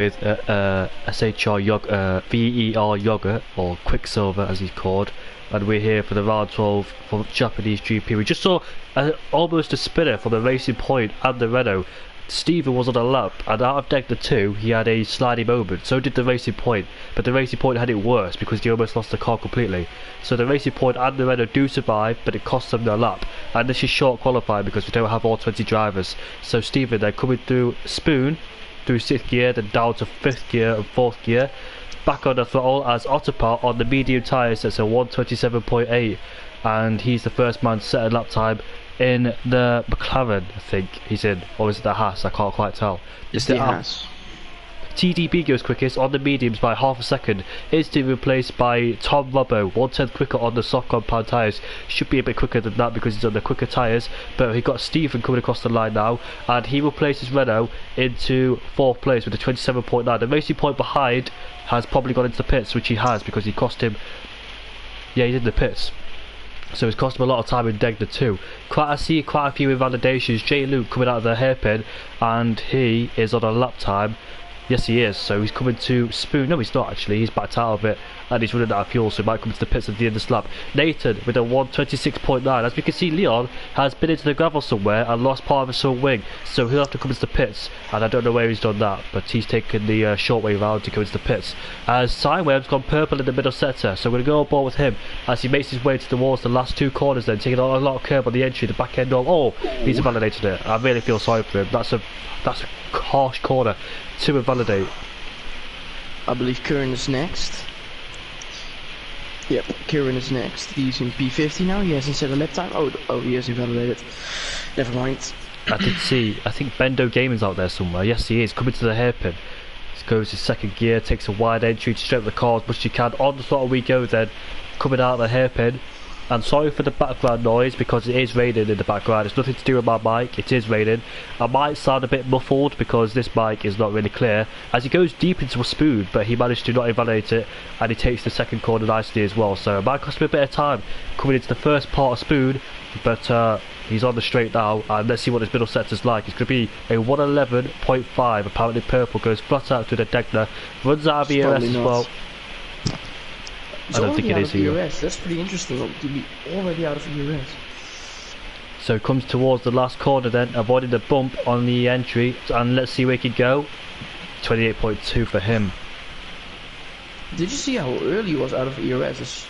with SHR VER Yogurt, or Quicksilver as he's called, and we're here for the round 12 for Japanese GP. We just saw almost a spinner from the Racing Point and the Renault. Stephen was on a lap, and out of deck the two, he had a sliding moment. So did the Racing Point, but the Racing Point had it worse because he almost lost the car completely. So the Racing Point and the Renault do survive, but it costs them their lap. And this is short qualifying because we don't have all 20 drivers. So Stephen, they're coming through Spoon, through 6th gear, then down to 5th gear and 4th gear. Back on the throttle as Ottopar on the medium tyres, that's a 127.8, and he's the first man to set a lap time in the McLaren, I think he's in, or is it the Haas? I can't quite tell. It's the Haas. TDB goes quickest on the mediums by half a second, instantly replaced by Tom Robbo, 1/10 quicker on the soft compound tyres. Should be a bit quicker than that because he's on the quicker tyres, but he got Stephen coming across the line now, and he replaces Renault into 4th place with a 27.9. The Racing Point behind has probably gone into the pits, which he has because he cost him, yeah, he's in the pits. So it's cost him a lot of time in Degner too. I see quite a few invalidations. J. Luke coming out of the hairpin, and he is on a lap time. Yes, he is. So he's coming to Spoon. No, he's not actually. He's backed out of it, and he's running out of fuel, so he might come to the pits at the end of this lap. Nathan with a 126.9. As we can see, Leon has been into the gravel somewhere and lost part of his front wing, so he'll have to come into the pits. And I don't know where he's done that, but he's taken the short way round to go into the pits. As Sideweb's gone purple in the middle sector, so we're going to go on board with him as he makes his way towards the last two corners. Then taking a lot of curb on the entry, the back end of. Oh, he's invalidated it. I really feel sorry for him. That's a harsh corner to invalidate. I believe Kieran is next. Yep, Kieran is next. He's in P50 now. He hasn't set a lap time. Oh, he has invalidated. Never mind. I did see. I think Bendo Gaming's out there somewhere. Yes, he is coming to the hairpin. He goes to 2nd gear, takes a wide entry to straighten the car as much as he can. On the throttle we go then, coming out of the hairpin. And sorry for the background noise because it is raining in the background. It's nothing to do with my mic, it is raining. I might sound a bit muffled because this mic is not really clear. As he goes deep into a Spoon, but he managed to not invalidate it, and he takes the 2nd corner nicely as well. So it might cost him a bit of time coming into the first part of Spoon, but he's on the straight now, and let's see what his middle sector's like. It's going to be a 111.5, apparently purple, goes flat out to the Degner, runs out of ERS as well. I don't think it is ERS. That's pretty interesting to be already out of ERS. So it comes towards the last corner then, avoiding the bump on the entry, and let's see where he can go. 28.2 for him. Did you see how early he was out of ERS?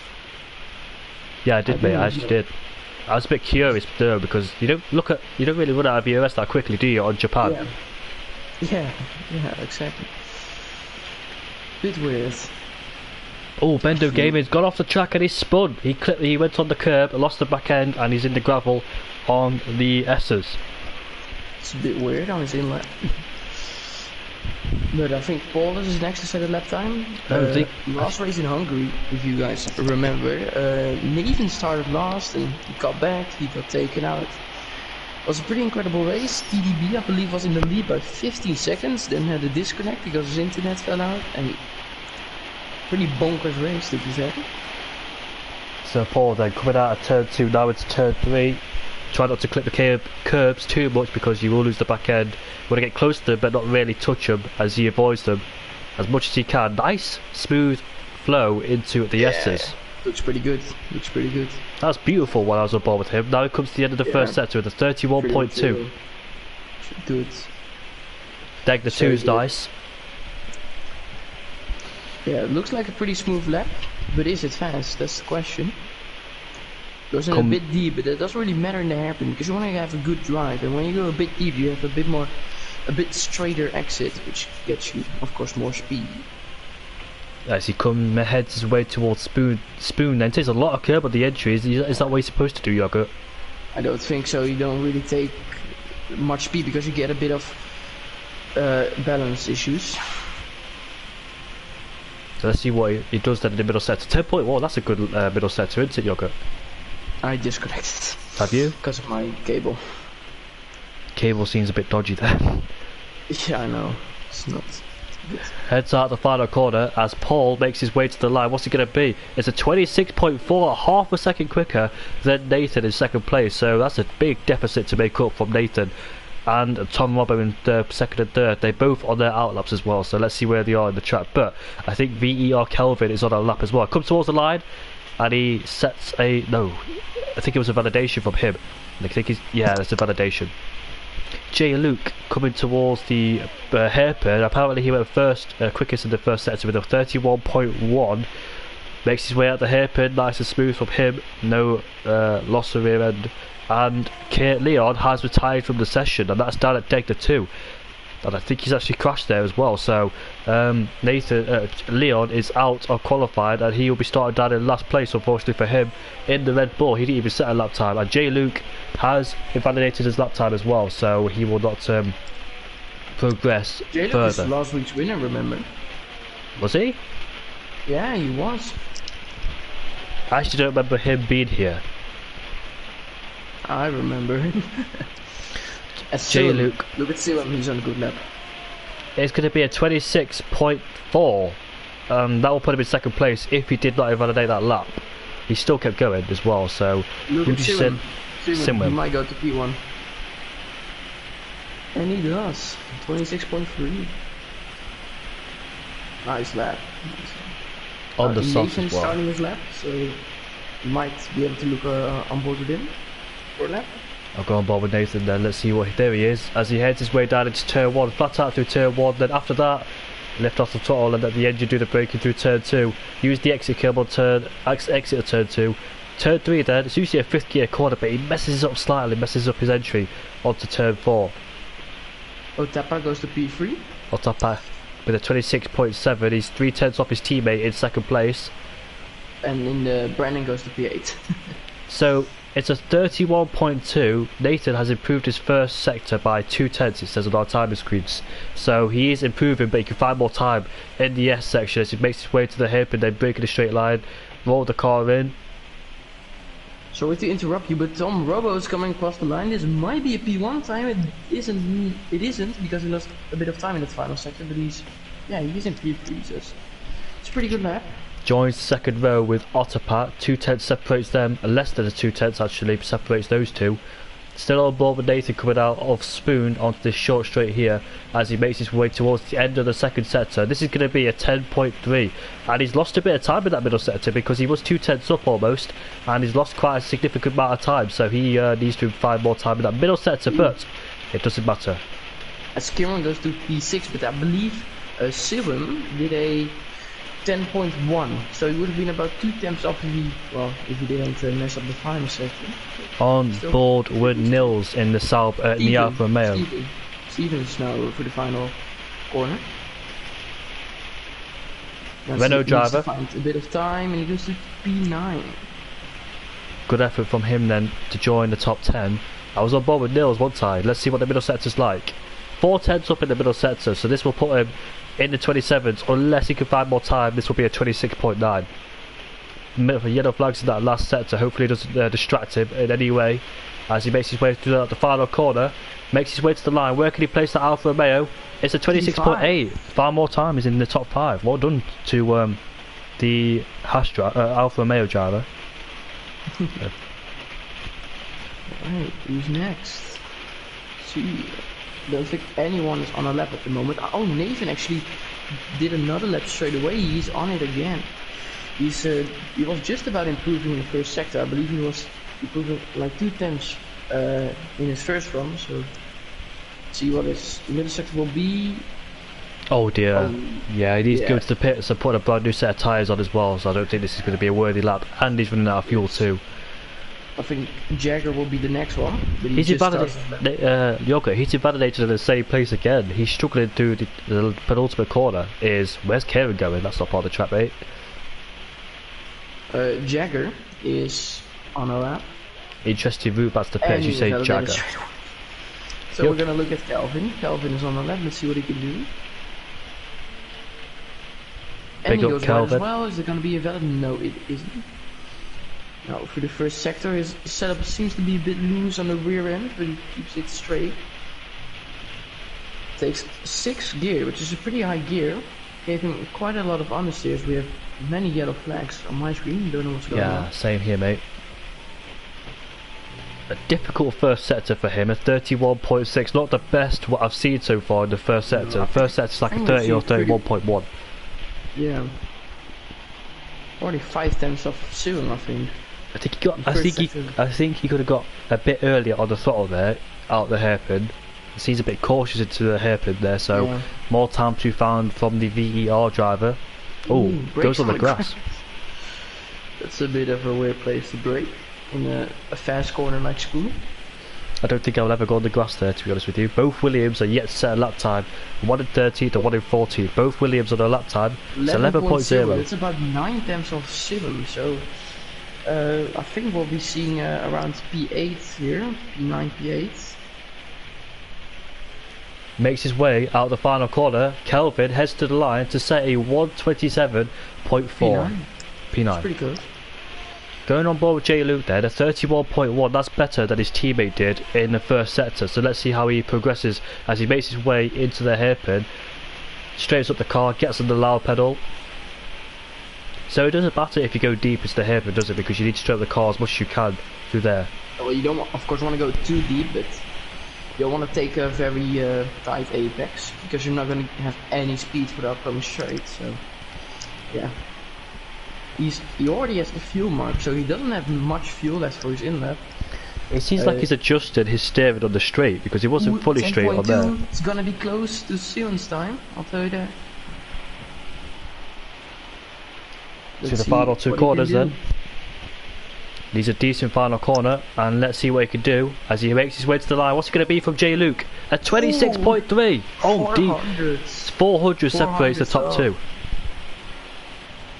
Yeah, I did, mate. I actually did. I was a bit curious though because you don't really run out of ERS that quickly, do you, on Japan? Yeah, exactly. Bit weird. Oh, Bendo Gaming's got off the track and he spun. He went on the curb, lost the back end, and he's in the gravel on the S's. It's a bit weird on his inlet. But I think Paul is next to set a lap time. Last race in Hungary, if you guys remember, Nathan started last and he got back, he got taken out. It was a pretty incredible race. TDB, I believe, was in the lead by 15 seconds, then had a disconnect because his internet fell out. And pretty bonkers race to be fair. So Paul then coming out of turn 2, now it's turn 3. Try not to clip the curbs too much because you will lose the back end. You want to get close to them but not really touch them as he avoids them as much as he can. Nice smooth flow into the S's. Looks pretty good. That's beautiful while I was on board with him. Now it comes to the end of the first sector with a 31.2. Good. Degner 2 is nice. Yeah, it looks like a pretty smooth lap, but is it fast? That's the question. Goes in a bit deep, but that doesn't really matter in the hairpin because you want to have a good drive, and when you go a bit deep, you have a bit straighter exit, which gets you, of course, more speed. As he heads his way towards Spoon, then takes a lot of curb on the entry. Is that what he's supposed to do, Yogurt? I don't think so. You don't really take much speed because you get a bit of balance issues. So let's see what he does then in the middle sector. 10.1, that's a good middle sector, isn't it, Yogurt? I disconnected. Have you? Because of my cable. Cable seems a bit dodgy there. Yeah, I know. It's not good. Heads out the final corner as Paul makes his way to the line. What's it going to be? It's a 26.4, half a second quicker than Nathan in 2nd place. So that's a big deficit to make up from Nathan. and Tom Robbo in the second and third. They're both on their outlaps as well, so let's see where they are in the track. But I think VER Kelvin is on a lap as well. Comes towards the line, and he sets a... No, I think it was a validation from him. I think he's... Yeah, that's a validation. J. Luke coming towards the hairpin. Apparently he went first, quickest in the first sector with a 31.1. Makes his way out the hairpin, nice and smooth from him, no loss of rear end. And Kurt Leon has retired from the session, and that's down at Degner 2. And I think he's actually crashed there as well. So Leon is out of qualified, and he will be starting down in last place, unfortunately for him, in the Red Bull. He didn't even set a lap time, and J. Luke has invalidated his lap time as well, so he will not progress J. Luke further. is last week's winner, remember? Was he? Yeah, he was. I actually don't remember him being here. I remember him. J. Luke. Look at Selim, he's on a good lap. It's going to be a 26.4. That will put him in second place if he did not invalidate that lap. He still kept going as well, so... Look at Selim. He Simwim. might go to P1. And he does. 26.3. Nice lap. On the soft Nathan as well. starting his lap, so you might be able to look on board with him for a lap. I'll go on board with Nathan then. Let's see what... There he is, as he heads his way down into turn 1. Flat out through turn 1, then after that, lift off the throttle, and at the end you do the braking through turn 2. Use the exit curb on exit of turn 2. Turn 3 then, it's usually a 5th gear corner, but he messes up slightly, messes up his entry onto turn 4. Otapa goes to P3. Otapa with a 26.7, he's 3/10 off his teammate in second place. And in the Brandon goes to P8. So it's a 31.2. Nathan has improved his first sector by 2/10, it says on our timing screens. So he is improving, but he can find more time in the S section as he makes his way to the hairpin, then breaking a straight line, roll the car in. Sorry to interrupt you, but Tom Robbo is coming across the line. This might be a P1 time. It isn't because he lost a bit of time in that final sector, but he's in P3, so it's a pretty good lap. Joins the second row with Otterpat. 2/10 separates them, less than a 2/10 actually separates those two. Still on board with Nathan coming out of Spoon onto this short straight here as he makes his way towards the end of the second sector. This is going to be a 10.3, and he's lost a bit of time in that middle sector because he was 2/10 up almost, and he's lost quite a significant amount of time, so he needs to find more time in that middle sector, but it doesn't matter. As Kieran goes to P6, but I believe Sirim did a 10.1, so he would have been about 2 temps off if he didn't mess up the final sector. On board with Nils in the Alfa Romeo. Steven's now for the final corner. Renault driver. Find a bit of time, and he goes to P9. Good effort from him then to join the top 10. I was on board with Nils one time. Let's see what the middle sector's like. 4/10 up in the middle sector, so this will put him in the 27s. Unless he can find more time, this will be a 26.9. Yellow flags in that last sector. Hopefully it doesn't distract him in any way as he makes his way through the final corner, makes his way to the line. Where can he place that Alfa Romeo? It's a 26.8. Far more time, is in the top 5. Well done to the Alfa Romeo driver. Alright, who's next? See, don't think anyone is on a lap at the moment. Oh, Nathan actually did another lap straight away. He's on it again. He was just about improving in the first sector. I believe he was improving like 2/10 in his first run. So see what his middle sector will be. Oh dear. Yeah, he needs to go to the pits and put a brand new set of tyres on as well. So I don't think this is going to be a worthy lap. And he's running out of fuel too. I think Jagger will be the next one. But he's invalidated in the same place again. He's struggling through the penultimate corner. Where's Kieran going? That's not part of the track, mate. Jagger is on a lap. Interesting route back to the pits, you say Jagger. So we're gonna look at Kelvin. Kelvin is on the lap, let's see what he can do. And Big he up goes Kelvin. right as well. Is it gonna be a valid? No, it isn't. Now for the first sector, his setup seems to be a bit loose on the rear end, but he keeps it straight. Takes 6th gear, which is a pretty high gear. Gave him quite a lot of understeers. We have many yellow flags on my screen. Don't know what's going on. Yeah, same here, mate. A difficult first sector for him, a 31.6, not the best what I've seen so far in the first sector. The first sector is like a 30 or 31.1. Yeah. Already 5 tenths of Serum, I think. I think he could have got a bit earlier on the throttle there, out the hairpin. He's a bit cautious into the hairpin there, so more time to be found from the VER driver. Oh, goes on the grass. That's a bit of a weird place to brake in a fast corner like school. I don't think I'll ever go on the grass there, to be honest with you. Both Williams are yet to set a lap time. 1 in 13 to 1 in 14. Both Williams on a lap time. It's 11.0. It's about 9 tenths of Serum, so I think we'll be seeing around P8 here, P9, P8. Makes his way out the final corner. Kelvin heads to the line to set a 127.4. P9. That's pretty good. Going on board with J. Luke there, the 31.1, that's better than his teammate did in the first sector. So let's see how he progresses as he makes his way into the hairpin. Straightens up the car, gets on the loud pedal. So it doesn't matter if you go deep into the hairpin, does it? Because you need to straighten the car as much as you can through there. Well, you don't, of course, want to go too deep, but you don't want to take a very tight apex, because you're not going to have any speed without going straight, so yeah. He already has the fuel mark, so he doesn't have much fuel left for his inlet. It seems like he's adjusted his steering on the straight, because he wasn't fully straight on there. It's gonna be close to Seon's time, I'll tell you that. To the final 2 corners then. He's a decent final corner, and let's see what he can do as he makes his way to the line. What's it going to be from J. Luke? A 26.3! Oh, deep! 400 separates the top 2.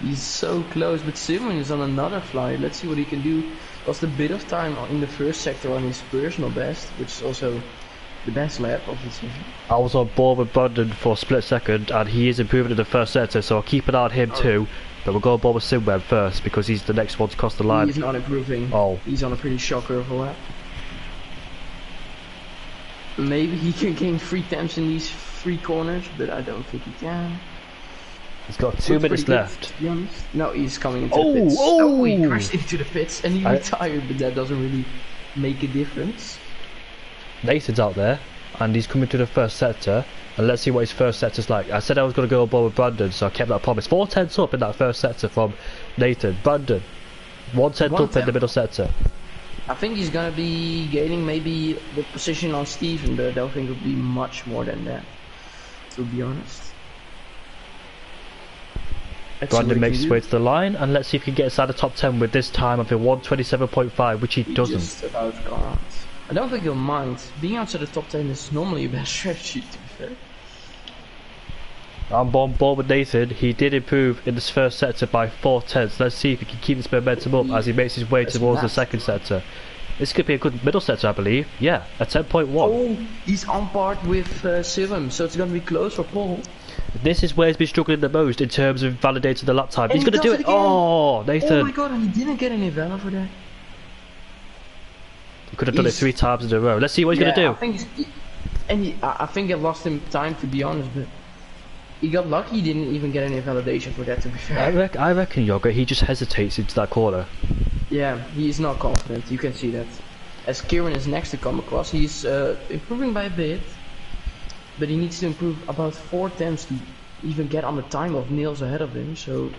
He's so close, but Simon is on another flight. Let's see what he can do. Lost a bit of time in the first sector on his personal best, which is also the best lap of the season. I was on board with Brandon for a split second, and he is improving in the first sector, so I'll keep an eye on him too. But we'll go on board with Simweb first, because he's the next one to cross the line. He's not improving. Oh. He's on a pretty shocker of a lap. Maybe he can gain 3 tenths in these 3 corners, but I don't think he can. He's got 2 minutes left. To be honest. No, he's coming into the pits. Oh, he crashed into the pits and he retired, but that doesn't really make a difference. Nathan's out there, and he's coming to the first sector, and let's see what his first sector's like. I said I was going to go on board with Brandon, so I kept that promise. 4 tenths up in that first sector from Nathan. Brandon, 1 tenth up in the middle sector. I think he's going to be gaining maybe the position on Steven, but I don't think it'll be much more than that, to be honest. Brandon makes his way to the line, and let's see if he can get inside the top 10 with this time of a 127.5, which he doesn't. Just about got. I don't think he'll mind. Being outside the top 10 is normally a best strategy, to be fair. I'm on board with Nathan. He did improve in this first sector by 4 tenths. Let's see if he can keep this momentum up as he makes his way towards the second sector. This could be a good middle sector, I believe. Yeah, a 10.1. Oh, he's on par with Sivam, so it's going to be close for Paul. This is where he's been struggling the most in terms of validating the lap time. He's going to do it. Oh, Nathan. Oh my god, and he didn't get any valor for that. He could have done it 3 times in a row. Let's see what he's going to do. I think it lost him time, to be honest, but he got lucky. He didn't even get any validation for that, to be fair. I reckon Yoga, he just hesitates into that corner. Yeah, he's not confident. You can see that. As Kieran is next to come across, he's improving by a bit. But he needs to improve about 4 tenths to even get on the time of Niels ahead of him, so...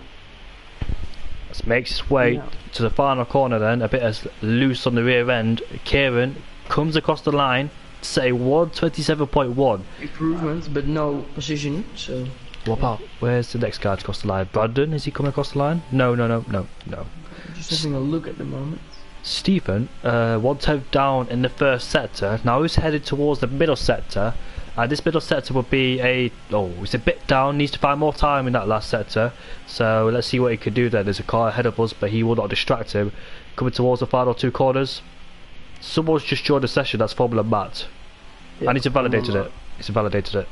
Let's make his way to the final corner then, a bit as loose on the rear end. Kieran comes across the line, say 127.1. Improvement, but no position, so... What about, where's the next guy to cross the line? Brandon, is he coming across the line? No. Just having a look at the moment. Stephen, 1 tenth down in the first sector, now he's headed towards the middle sector. This middle sector will be it's a bit down, needs to find more time in that last sector. So let's see what he can do there. There's a car ahead of us, but he will not distract him. Coming towards the final 2 corners. Someone's just joined the session, that's Formula Matt. Yeah, and he's invalidated it.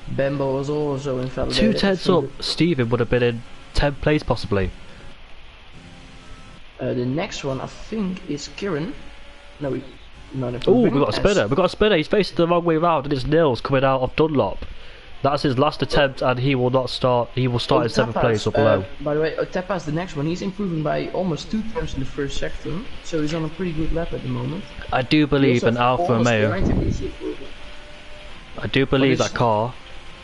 Bembo was also invalidated. 2 tenths up, Steven would have been in 10th place possibly. The next one I think is Kieran. No, oh, we've got a spinner. He's facing the wrong way round, and it's Nils coming out of Dunlop. That's his last attempt, and he will not start. He will start in 7th place or below. By the way, Teppa's the next one. He's improving by almost 2 times in the first sector, so he's on a pretty good lap at the moment. I do believe an Alfa Romeo. I do believe that car.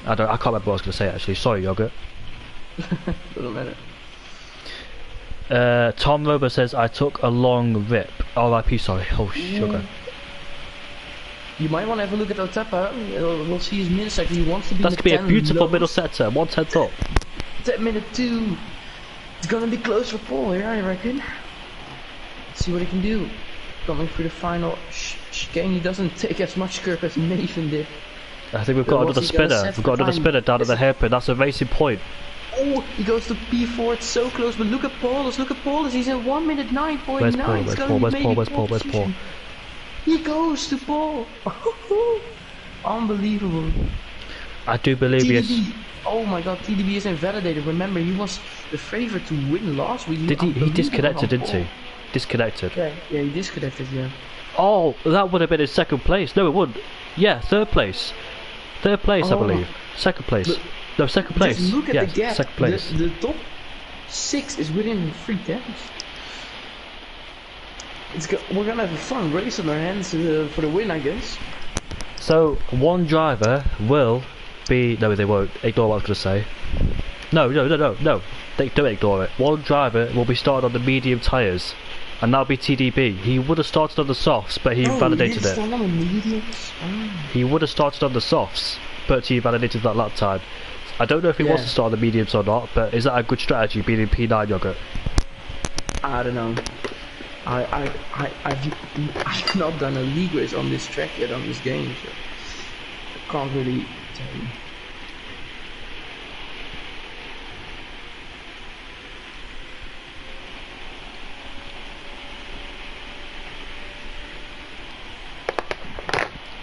I can't remember what I was going to say actually. Sorry, Yogurt. Doesn't matter. Tom Rober says I took a long rip. R.I.P. Sorry. Oh sugar. You might want to have a look at Otapa. We'll see his minute sector. He wants to be. That's gonna be a beautiful middle sector. 1/10 up. 10-minute 2. It's gonna be close for Paul here, I reckon. Let's see what he can do. Coming through the final chicane, he doesn't take as much curve as Nathan did. I think we've got another spinner. We've got another spinner down at the hairpin. That's a racing point. Oh, he goes to P4. It's so close. But look at Paulus. Look at Paulus. He's in 1 minute 9.9. Where's Paul? He goes to Paul. Unbelievable. I do believe he is. Oh my god, TDB is invalidated. Remember, he was the favorite to win last week. Did he disconnected, didn't he? Disconnected. Yeah, he disconnected, yeah. Oh, that would have been in 2nd place. No, it wouldn't. Yeah, 3rd place. 3rd place, I believe. 2nd place. No, 2nd place. Just look at the gap. 2nd place. The top 6 is within 3 tenths. We're gonna have a fun race on our hands for the win, I guess. So, one driver will be... No, they won't. Ignore what I was going to say. No. Don't ignore it. One driver will be started on the medium tyres. And that'll be TDB. He would have started on the softs, but he validated it. He would have started on the softs, but he validated that lap time. I don't know if he wants to start on the mediums or not, but is that a good strategy, being in P9, Yogurt? I don't know. I've not done a league race on this track yet on this game, so I can't really tell you.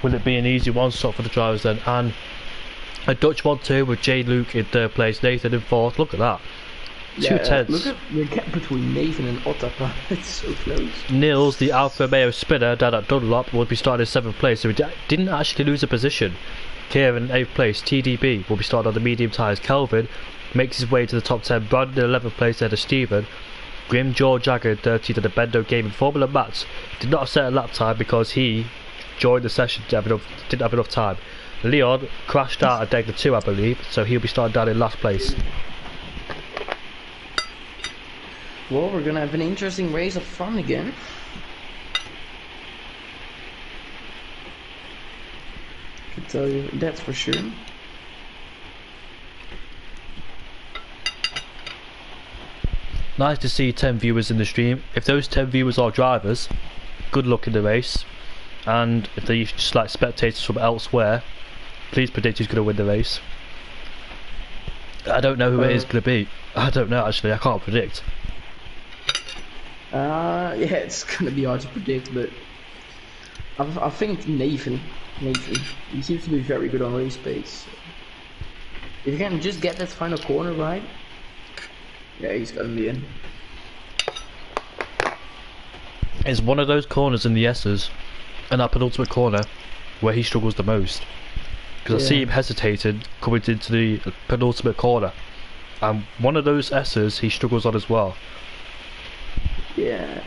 Will it be an easy one stop for the drivers then? And a Dutch 1-2 with J. Luke in 3rd place, Nathan in 4th. Look at that. 2/10. Look at the gap between Nathan and Otapa. It's so close. Nils, the Alfa Romeo spinner down at Dunlop, will be starting in 7th place, so he didn't actually lose a position. Kieran in 8th place, TDB will be starting on the medium tyres. Kelvin makes his way to the top 10. Brandon in 11th place ahead of Stephen. Grim George Jagger in 13th at the Bendo Gaming. Formula Mats did not set a lap time because he joined the session, didn't have enough time. Leon crashed out at Degler 2, I believe, so he'll be starting down in last place. Well, we're gonna have an interesting race of fun again. I can tell you that's for sure. Nice to see 10 viewers in the stream. If those 10 viewers are drivers, good luck in the race. And if they're just like spectators from elsewhere, please predict who's going to win the race. I don't know who it is going to be. I don't know actually, I can't predict. Yeah, it's gonna be hard to predict, but I think Nathan, he seems to be very good on race pace. If you can just get that final corner right, yeah, he's gonna be in. It's one of those corners in the S's, and that penultimate corner, where he struggles the most. Because I see him hesitating coming into the penultimate corner, and one of those S's he struggles on as well. Yeah.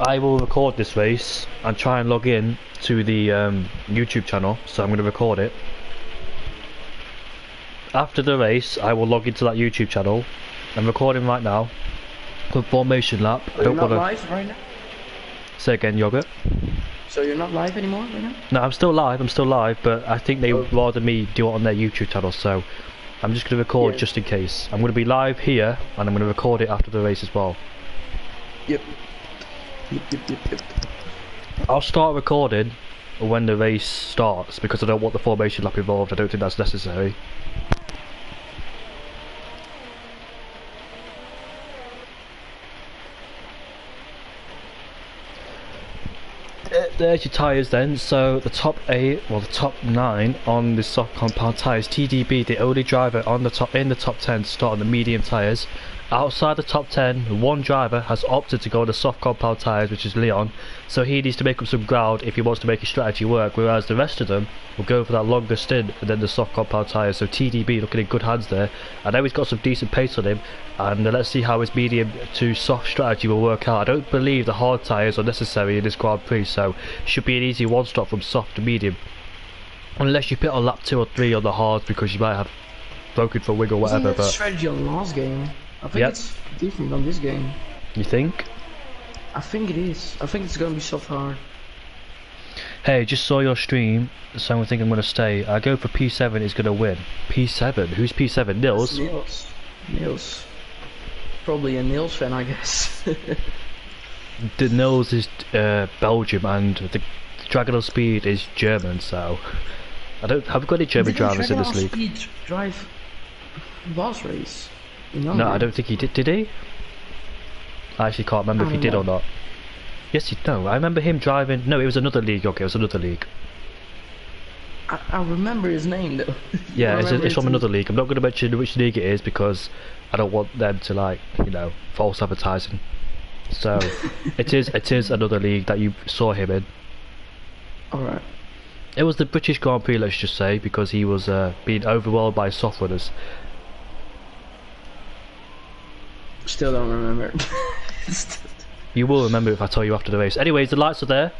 I will record this race and try and log in to the YouTube channel, so I'm going to record it. After the race, I will log into that YouTube channel. I'm recording right now. Good formation lap. I don't want to. Live right now? Say again, Yogurt. So you're not live anymore right now? No, I'm still live, but I think they would rather me do it on their YouTube channel, so I'm just going to record just in case. I'm going to be live here, and I'm going to record it after the race as well. Yep. I'll start recording when the race starts, because I don't want the formation lap involved. I don't think that's necessary. there's your tyres then. So the top 8, well the top 9 on the soft compound tyres. TDB, the only driver on the top 10 to start on the medium tyres. Outside the top 10, one driver has opted to go on the soft compound tyres, which is Leon, so he needs to make up some ground if he wants to make his strategy work, whereas the rest of them will go for that longer stint and then the soft compound tyres. So TDB looking in good hands there. I know he's got some decent pace on him, and let's see how his medium to soft strategy will work out. I don't believe the hard tyres are necessary in this Grand Prix, so should be an easy one stop from soft to medium, unless you pit on lap 2 or 3 on the hards because you might have broken for a wing or whatever. Isn't that strategy on last game? I think it's different on this game. You think? I think it is. I think it's gonna be soft hard. Hey, just saw your stream, so I think I'm gonna stay. I go for P7 is gonna win. P7? Who's P7? Nils? Nils. Probably a Nils fan, I guess. The Nils is Belgium and the Dragon of Speed is German, so I don't have we got any German drivers in this league. Speed drive boss race. No, I don't think he did. Did he? I actually can't remember if he did or not. Yes, no. I remember him driving. No, it was another league. Okay, it was another league. I remember his name though. Yeah, it's from another league. I'm not going to mention which league it is because I don't want them to, like, you know, false advertising. So it is another league that you saw him in. All right. It was the British Grand Prix, let's just say, because he was being overwhelmed by soft runners. Still don't remember. You will remember if I tell you after the race. Anyways, the lights are there.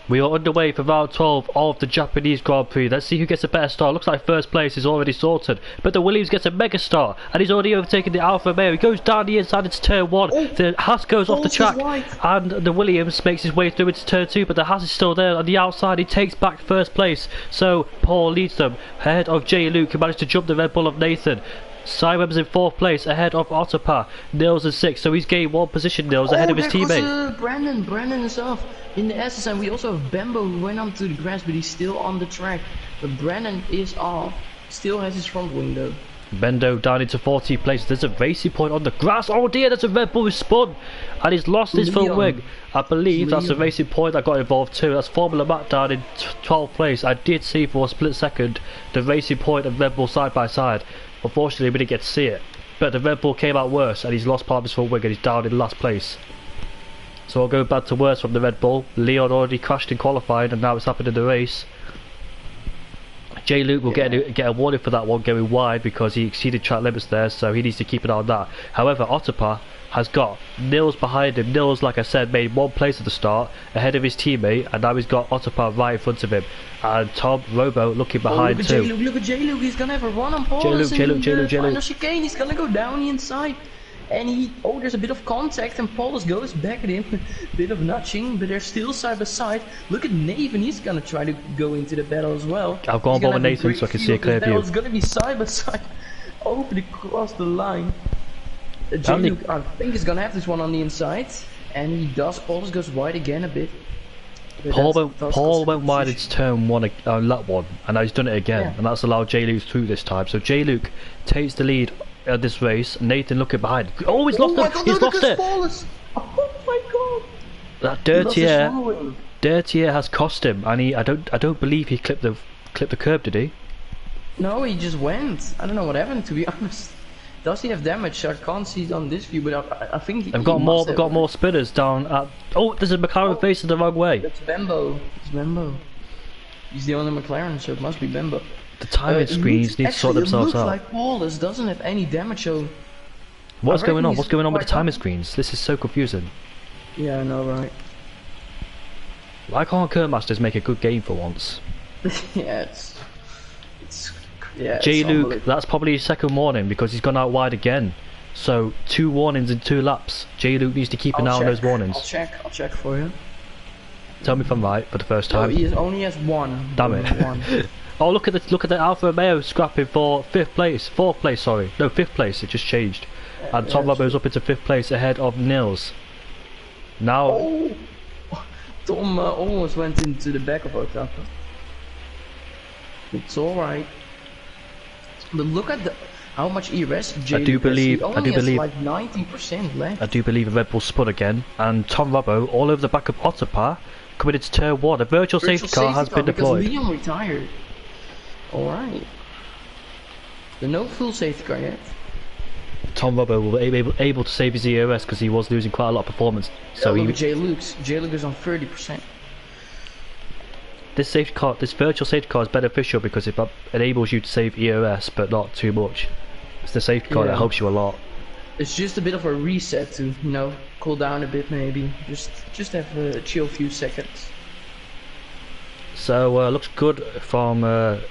We are underway for round 12 of the Japanese Grand Prix. Let's see who gets a better start. Looks like first place is already sorted, but the Williams gets a mega start and he's already overtaken the Alfa Romeo. He goes down the inside into turn 1. The Haas goes off the track and the Williams makes his way through into turn 2, but the Haas is still there on the outside. He takes back first place, so Paul leads them ahead of J. Luke, who managed to jump the Red Bull of Nathan. Cybem's in 4th place ahead of Ottopa. Nils in 6th, so he's gained 1 position, Nils, ahead of his teammate. Brandon is off in the SS, and we also have Bembo who went onto the grass, but he's still on the track. But Brandon is off, still has his front wing though. Bendo down into 14th place. There's a racing point on the grass. Oh dear, there's a Red Bull who spun and he's lost his front wing. I believe that's a racing point that got involved too. That's Formula Matt down in 12th place. I did see for a split second the racing point and Red Bull side by side. Unfortunately we didn't get to see it, but the Red Bull came out worse and he's lost part of his front wing and he's down in last place. So I'll go bad to worse from the Red Bull. Leon already crashed in qualifying and now it's happened in the race. J. Luke will get a warning for that one going wide because he exceeded track limits there, so he needs to keep an eye on that. However, Ottopa has got Nils behind him. Nils, like I said, made 1 place at the start ahead of his teammate, and now he's got Ottopa right in front of him. And Tom Robo looking behind too. Look at J. Luke, he's gonna have a run on Paul. J. Luke. Chicane, he's gonna go down the inside. And there's a bit of contact and Paulus goes back at him. Bit of nudging, but they're still side by side. Look at Nathan, he's gonna try to go into the battle as well. I've gone on with Nathan so I can see a clear view. It's gonna be side by side, over across the line. Luke, I think he's gonna have this one on the inside, and he does. Paulus goes wide again a bit. Paul went wide into turn 1, lap 1, and now he's done it again, and that's allowed J. Luke through this time. So J. Luke takes the lead at this race. Nathan looking behind. Oh, he's lost it! He's lost it! Oh my god! That dirty air has cost him, and I don't believe he clipped the curb, did he? No, he just went. I don't know what happened, to be honest. Does he have damage? I can't see it on this view, but I think they've got more spinners down at. Oh, there's a McLaren facing the wrong way. That's Bembo. It's Bembo. He's the only McLaren, so it must be Bembo. The timing screens need to sort themselves out. It looks like Paulus doesn't have any damage, so... What's going on? What's going on with the timing screens? This is so confusing. Yeah, I know, right? Why can't Kurtmasters make a good game for once? Yeah, J. Luke, that's probably his 2nd warning because he's gone out wide again. So 2 warnings in 2 laps. J. Luke needs to keep an eye on those warnings. I'll check for you. Tell me if I'm right for the first time. No, he only has 1. Damn it. Oh, look at the Alfa Romeo scrapping for 5th place. 4th place, sorry. No, 5th place. It just changed. And Tom Robo's up into 5th place ahead of Nils. Now. Oh, Tom almost went into the back of Ottopa. It's all right. But look at How much ERS? I do believe like 90% left. I do believe a Red Bull spun again, and Tom Robbo all over the back of Otapar coming into turn 1. A virtual safety car has been deployed. Because Leon retired. Alright. There's no full safety car yet. Tom Robbo will be able to save his ERS because he was losing quite a lot of performance. So look at J. Luke's. J. Luke is on 30%. This virtual safety car is beneficial because it enables you to save ERS, but not too much. It's the safety car that helps you a lot. It's just a bit of a reset to, you know, cool down a bit maybe. Just have a chill few seconds. So looks good from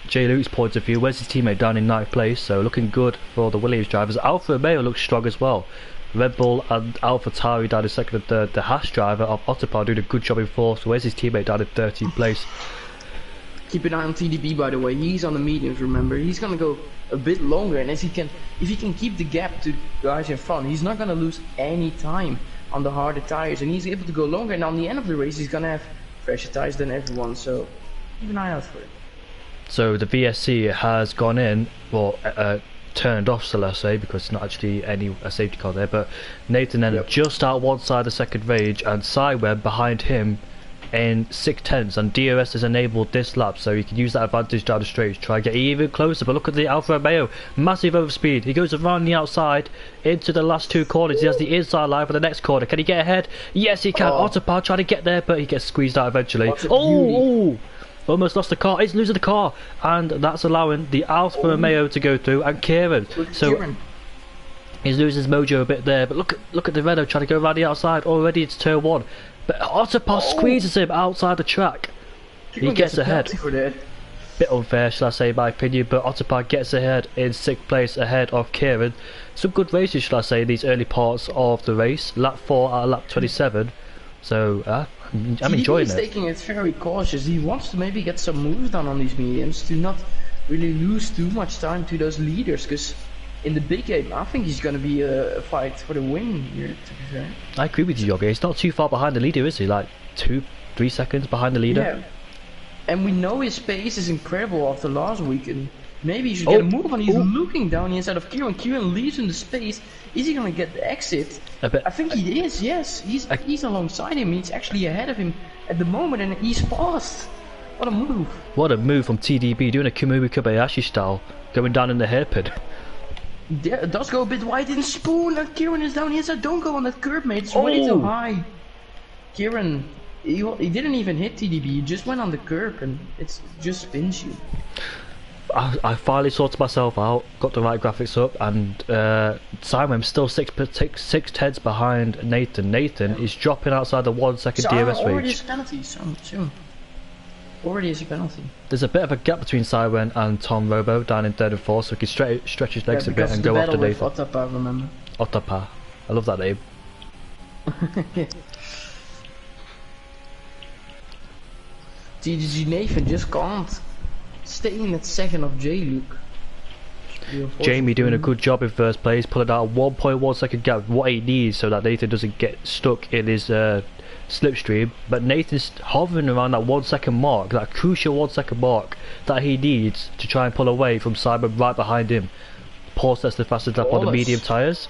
J. Luke's point of view. Where's his teammate down in 9th place? So looking good for the Williams drivers. Alfa Romeo looks strong as well. Red Bull and AlphaTauri down in 2nd and 3rd. The Haas driver of Otapar doing a good job in 4th. So where's his teammate down in 13th place? Keep an eye on TDB, by the way. He's on the mediums, remember. He's gonna go a bit longer, and if he can keep the gap to guys in front, he's not gonna lose any time on the harder tires, and he's able to go longer. And on the end of the race, he's gonna have fresher tires than everyone. So keep an eye out for it. So the VSC has gone in, well, turned off, so let's say, because it's not actually a safety car there. But Nathan then just out one side of the second range, and Cyweb behind him in 6/10ths, and DRS has enabled this lap, so you can use that advantage down the straight to try and get even closer. But look at the Alfa Romeo, massive overspeed. He goes around the outside into the last 2 corners. He has the inside line for the next corner. Can he get ahead? Yes, he can. Otapar trying to get there, but he gets squeezed out eventually. Oh! Almost lost the car. He's losing the car, and that's allowing the Alfa Romeo to go through, and Kieran. He's losing his mojo a bit there, but look at the Renault trying to go around the outside. Already it's turn 1. But Otapar squeezes him outside the track. He gets ahead. Bit unfair, shall I say, in my opinion, but Otapar gets ahead in 6th place ahead of Kieran. Some good races, shall I say, in these early parts of the race. Lap 4 out of lap 27. So, I'm enjoying it. He's taking it very cautious. He wants to maybe get some moves done on these mediums to not really lose too much time to those leaders, because in the big game, I think he's going to be a fight for the win here, to be fair. I agree with you, Yogi. He's not too far behind the leader, is he? Like 2-3 seconds behind the leader? Yeah. And we know his pace is incredible after last week, and maybe he should get a move on. He's looking down the inside of Kieran. Kieran leaves in the space. Is he going to get the exit? I think he is, yes. He's alongside him. He's actually ahead of him at the moment, and he's fast. What a move. What a move from TDB, doing a Kamui Kobayashi style, going down in the hairpin. Yeah, it does go a bit wide in spoon, and Kieran is down here, so don't go on that curb, mate. It's way too high. Kieran, he didn't even hit TDB, he just went on the curb, and it just spins you. I finally sorted myself out, got the right graphics up, and Simon's still 6/10ths behind Nathan. Nathan is dropping outside the 1 second DRS range. Already is a penalty, soon. Already is a penalty. There's a bit of a gap between Siren and Tom Robo down in 3rd and 4th, so he can stretch his legs a bit and go after Nathan. Otapar, remember? Otapar. I love that name. GG Nathan just can't stay in that second of J. Luke. Jamie doing a good job in 1st place, pulling out a 1.1 second gap, what he needs so that Nathan doesn't get stuck in his slipstream. But Nathan's hovering around that 1 second mark, that crucial 1 second mark that he needs to try and pull away from Simon right behind him. Paul sets the fastest lap on the medium tyres.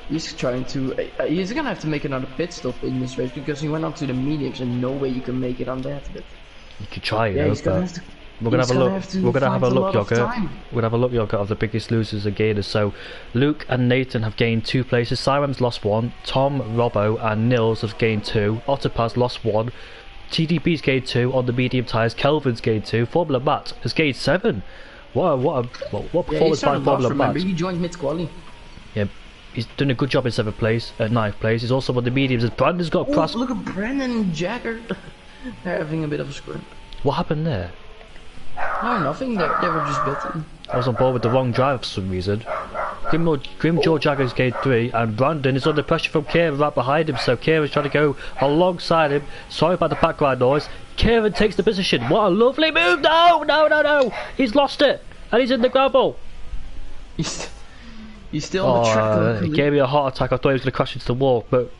He's trying to, he's gonna have to make another pit stop in this race because he went on to the mediums and no way you can make it on that. But you could try, you know, but we're gonna have a look. We're gonna have a look, Yoga. We're gonna have a look, Yoga, of the biggest losers and gainers. So Luke and Nathan have gained 2 places. Simon's lost 1. Tom, Robbo, and Nils have gained 2. Ottapar's lost 1. TDB's gained 2 on the medium tyres. Kelvin's gained 2. Formula Matt has gained 7. What performance by Formula Matt? He joined mid-quali. Yeah, he's done a good job in 7th place, 9th place. He's also on the mediums. As Brandon's got cross. Look at Brandon and Jagger. They're having a bit of a scrim. What happened there? No, nothing. They were just betting. I was on board with the wrong driver for some reason. Grim Joe Jagger's gained 3, and Brandon is under pressure from Kieran right behind him, so Kieran's trying to go alongside him. Sorry about the background noise. Kieran takes the position. What a lovely move! No! He's lost it, and he's in the gravel. He's still on the track. He gave me a heart attack. I thought he was going to crash into the wall, but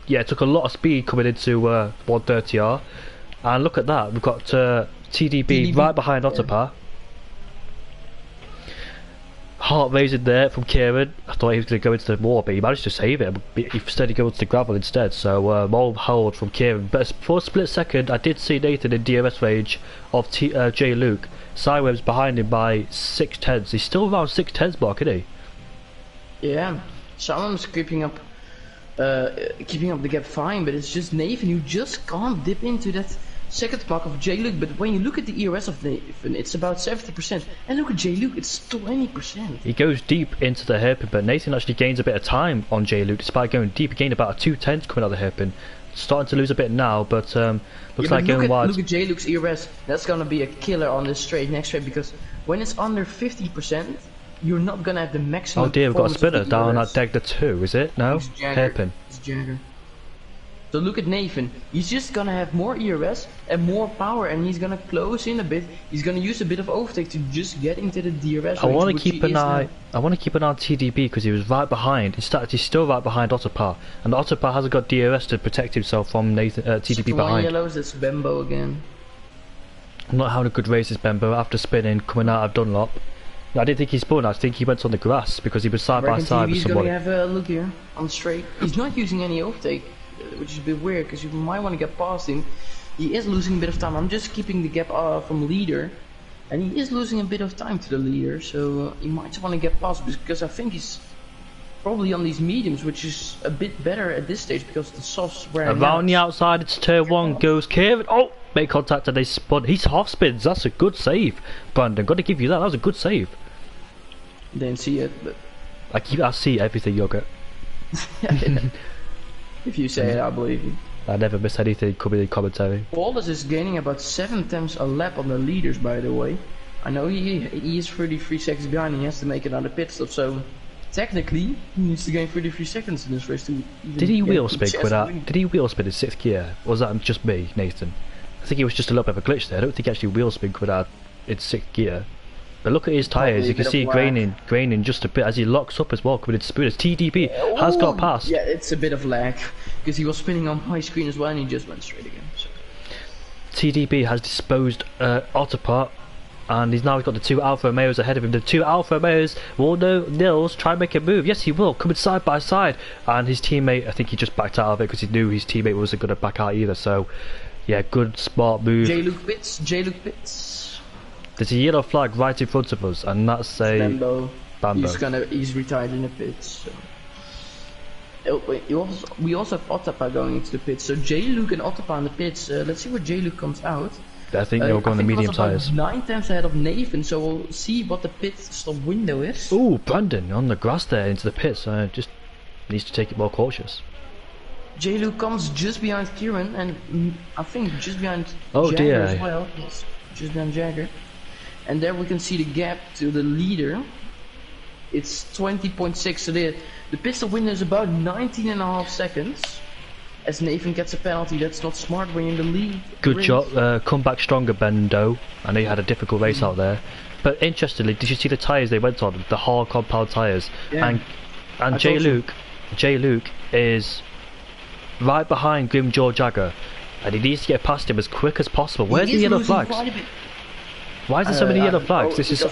yeah, it took a lot of speed coming into 130R. And look at that, we've got TDB right behind Otapar. Heart raising there from Kieran. I thought he was going to go into the wall, but he managed to save it. Instead, he goes to the gravel instead. So, more hold from Kieran. But for a split second, I did see Nathan in DRS range of J. Luke. Cyweb's behind him by 6/10. He's still around 6/10 mark, isn't he? Yeah, someone's keeping up the gap fine, but it's just Nathan who just can't dip into that second mark of J. Luke. But when you look at the ERS of Nathan, it's about 70%, and look at J. Luke, it's 20%. He goes deep into the hairpin, but Nathan actually gains a bit of time on J. Luke despite going deep. He gained about a 2/10 coming out of the hairpin. Starting to lose a bit now, but looks like going wide. Look at J. Luke's ERS. That's gonna be a killer on this next straight, because when it's under 50%, you're not gonna have the maximum. Oh dear, we've got a spinner down at Degner 2, is it? No? Hairpin. It's Jagger. So look at Nathan. He's just gonna have more ERS and more power, and he's gonna close in a bit. He's gonna use a bit of overtake to just get into the DRS. I want to keep an eye. I want to keep an eye on TDB because he was right behind. He's still right behind Otterpar, and Otterpar hasn't got DRS to protect himself from Nathan TDB behind. Yellows, it's Bembo again. I'm not having a good race, this Bembo after spinning coming out of Dunlop. I didn't think he spun. I think he went on the grass because he was side by side with somebody. He's gonna have a look here on straight. He's not using any overtake, which is a bit weird because you might want to get past him. He is losing a bit of time. I'm just keeping the gap from leader, and he is losing a bit of time to the leader, so he might want to get past because I think he's probably on these mediums, which is a bit better at this stage because the softs wearing around the outside. It's turn one, goes Kieran. Oh, make contact and they spun. He's half spins. That's a good save, Brandon. Got to give you that. That was a good save. Didn't see it, but I see everything, Yogurt. If you say it, I believe you. I never miss anything coming in commentary. Wallace is gaining about 7 times a lap on the leaders, by the way. I know he is 33 seconds behind. He has to make another pit stop, so technically he needs to gain 33 seconds in this race to. Did he wheel spin without? Did he wheel spin in 6th gear? Or was that just me, Nathan? I think it was just a little bit of a glitch there. I don't think he actually wheel spin without in 6th gear. But look at his tyres, you can see graining just a bit as he locks up as well, coming into spooners. TDB has got past. Yeah, it's a bit of lag, because he was spinning on my screen as well and he just went straight again. So. TDB has disposed Otterpart, and he's now got the 2 Alfa Romeos ahead of him. The 2 Alfa Romeos will know Nils try and make a move. Yes, he will, coming side by side. And his teammate, I think he just backed out of it because he knew his teammate wasn't going to back out either. So, yeah, good, smart move. J. Luke pits. There's a yellow flag right in front of us, and that's a Bambo. Bambo. He's retired in the pits. So. We also have Otterpa going into the pits. So J. Luke and Otterpa in the pits. Let's see where J. Luke comes out. I think they'll go on the medium tyres. 9 times ahead of Nathan, so we'll see what the pit stop window is. Ooh, Brandon on the grass there into the pits. Just needs to take it more cautious. J. Luke comes just behind Kieran, and I think just behind Jagger dear. As well. Yes, just behind Jagger. And there we can see the gap to the leader. It's 20.6, so the pit stop window is about 19.5 seconds. As Nathan gets a penalty, that's not smart when you're in the lead. Good job, come back stronger, Bendo. I know you had a difficult race out there. But interestingly, did you see the tyres they went on? The hard compound tyres. Yeah. And J. Luke is right behind Grim Jaw Jagger. And he needs to get past him as quick as possible. Where's the yellow flags? Why is there so many yellow flags? This is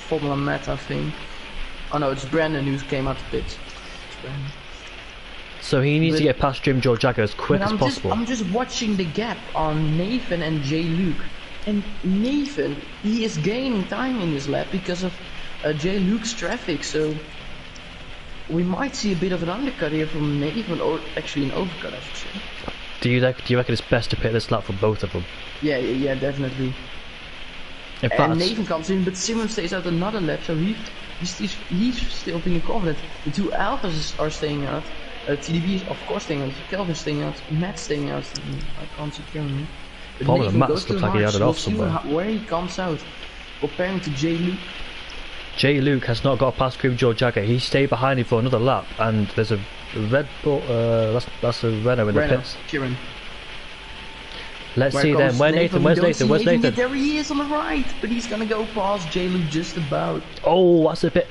Formula Matt, I think. Oh no, it's Brandon who came out the pits. So he needs to get past Jim George Jagger as quick as possible. I'm just watching the gap on Nathan and J. Luke. And Nathan, he is gaining time in this lap because of J. Luke's traffic. So we might see a bit of an undercut here from Nathan, or actually an overcut, I should say. Do you reckon it's best to pit this lap for both of them? Yeah, definitely. And Nathan comes in, but Simon stays out another lap, so he's still being confident. The 2 Alphas are staying out. TDB is of course staying out. Kelvin's staying out. Matt's staying out. I can't see Kelvin. Probably Matt's looks like he had it off somewhere. Where he comes out, comparing to J. Luke. J. Luke has not got past Grim George Jagger. He stayed behind him for another lap, and there's a Red Bull. That's a Renault in the pits. Kieran. Let's see then. Where's Nathan? Where's Nathan? There he is on the right, but he's gonna go past J. Luke just about. Oh, that's a bit.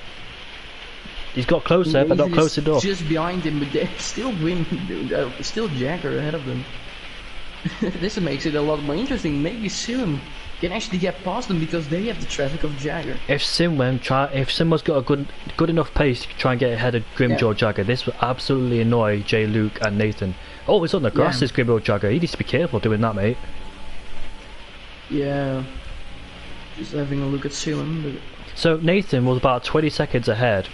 He's got closer, but not close enough. Just behind him, but there's still still Jagger ahead of them. This makes it a lot more interesting. Maybe soon can actually get past them because they have the traffic of Jagger. If Sinwell's got a good enough pace to try and get ahead of Grimjaw Jagger, this will absolutely annoy J. Luke and Nathan. Oh, it's on the grass, this Grimjaw Jagger. He needs to be careful doing that, mate. Yeah. Just having a look at Simon. So Nathan was about 20 seconds ahead.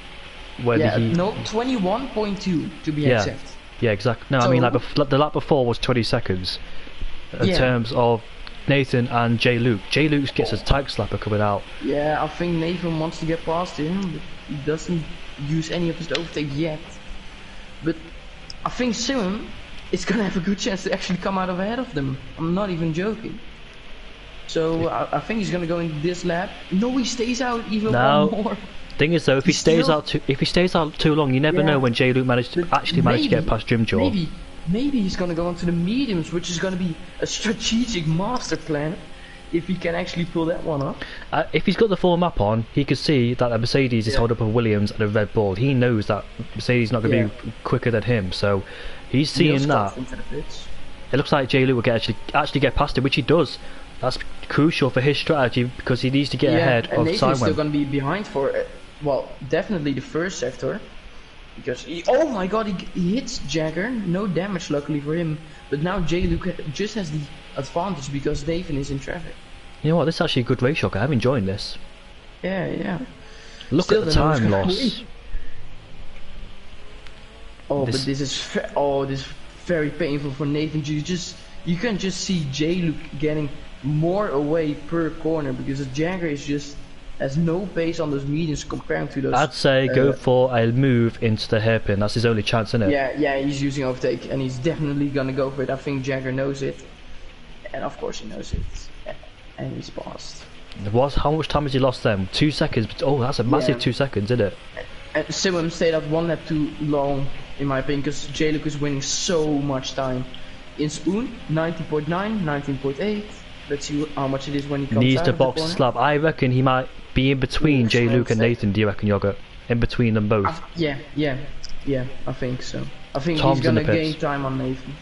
When no, 21.2 to be exact. Yeah, exactly. No, so, I mean like the lap before was 20 seconds. In terms of Nathan and J. Luke. J. Luke gets a tag slapper coming out. Yeah, I think Nathan wants to get past him, but he doesn't use any of his overtake yet. But I think Simon is gonna have a good chance to actually come out ahead of them. I'm not even joking. So I think he's gonna go into this lap. No, he stays out even one more. Thing is though, if he stays out too long, you never know when J. Luke managed to get past Grimjaw. Maybe he's gonna go onto the mediums, which is gonna be a strategic master plan if he can actually pull that one off. If he's got the full map on, he could see that a Mercedes is held up a Williams and a Red Bull. He knows that Mercedes is not going to be quicker than him, so he's seeing that. It looks like J. Luke will actually get past him, which he does. That's crucial for his strategy because he needs to get ahead of Simon. Nathan's still going to be behind for, well, definitely the first sector. Because oh my god, he hits Jagger, no damage luckily for him. But now J. Luke just has the advantage because Nathan is in traffic. You know what, this is actually a good race, Shocker. I'm enjoying this. Yeah. Look at the time loss. Oh, but this is very painful for Nathan. You can just see J. Luke getting more away per corner because the Jagger has no pace on those mediums compared to those. I'd say go for a move into the hairpin. That's his only chance, isn't it? Yeah, he's using overtake and he's definitely gonna go for it. I think Jagger knows it, and of course he knows it, and he's passed. How much time has he lost then? 2 seconds. Oh, that's a massive 2 seconds, isn't it? And Simon stayed at one lap too long, in my opinion, because J. Luke is winning so much time. In Spoon, 19.9, 19.8. Let's see how much it is when he comes needs out to of box the slap. I reckon he might be in between J. Luke and Nathan. Do you reckon, Yogurt? In between them both? Yeah, I think so. I think he's gonna gain time on Nathan.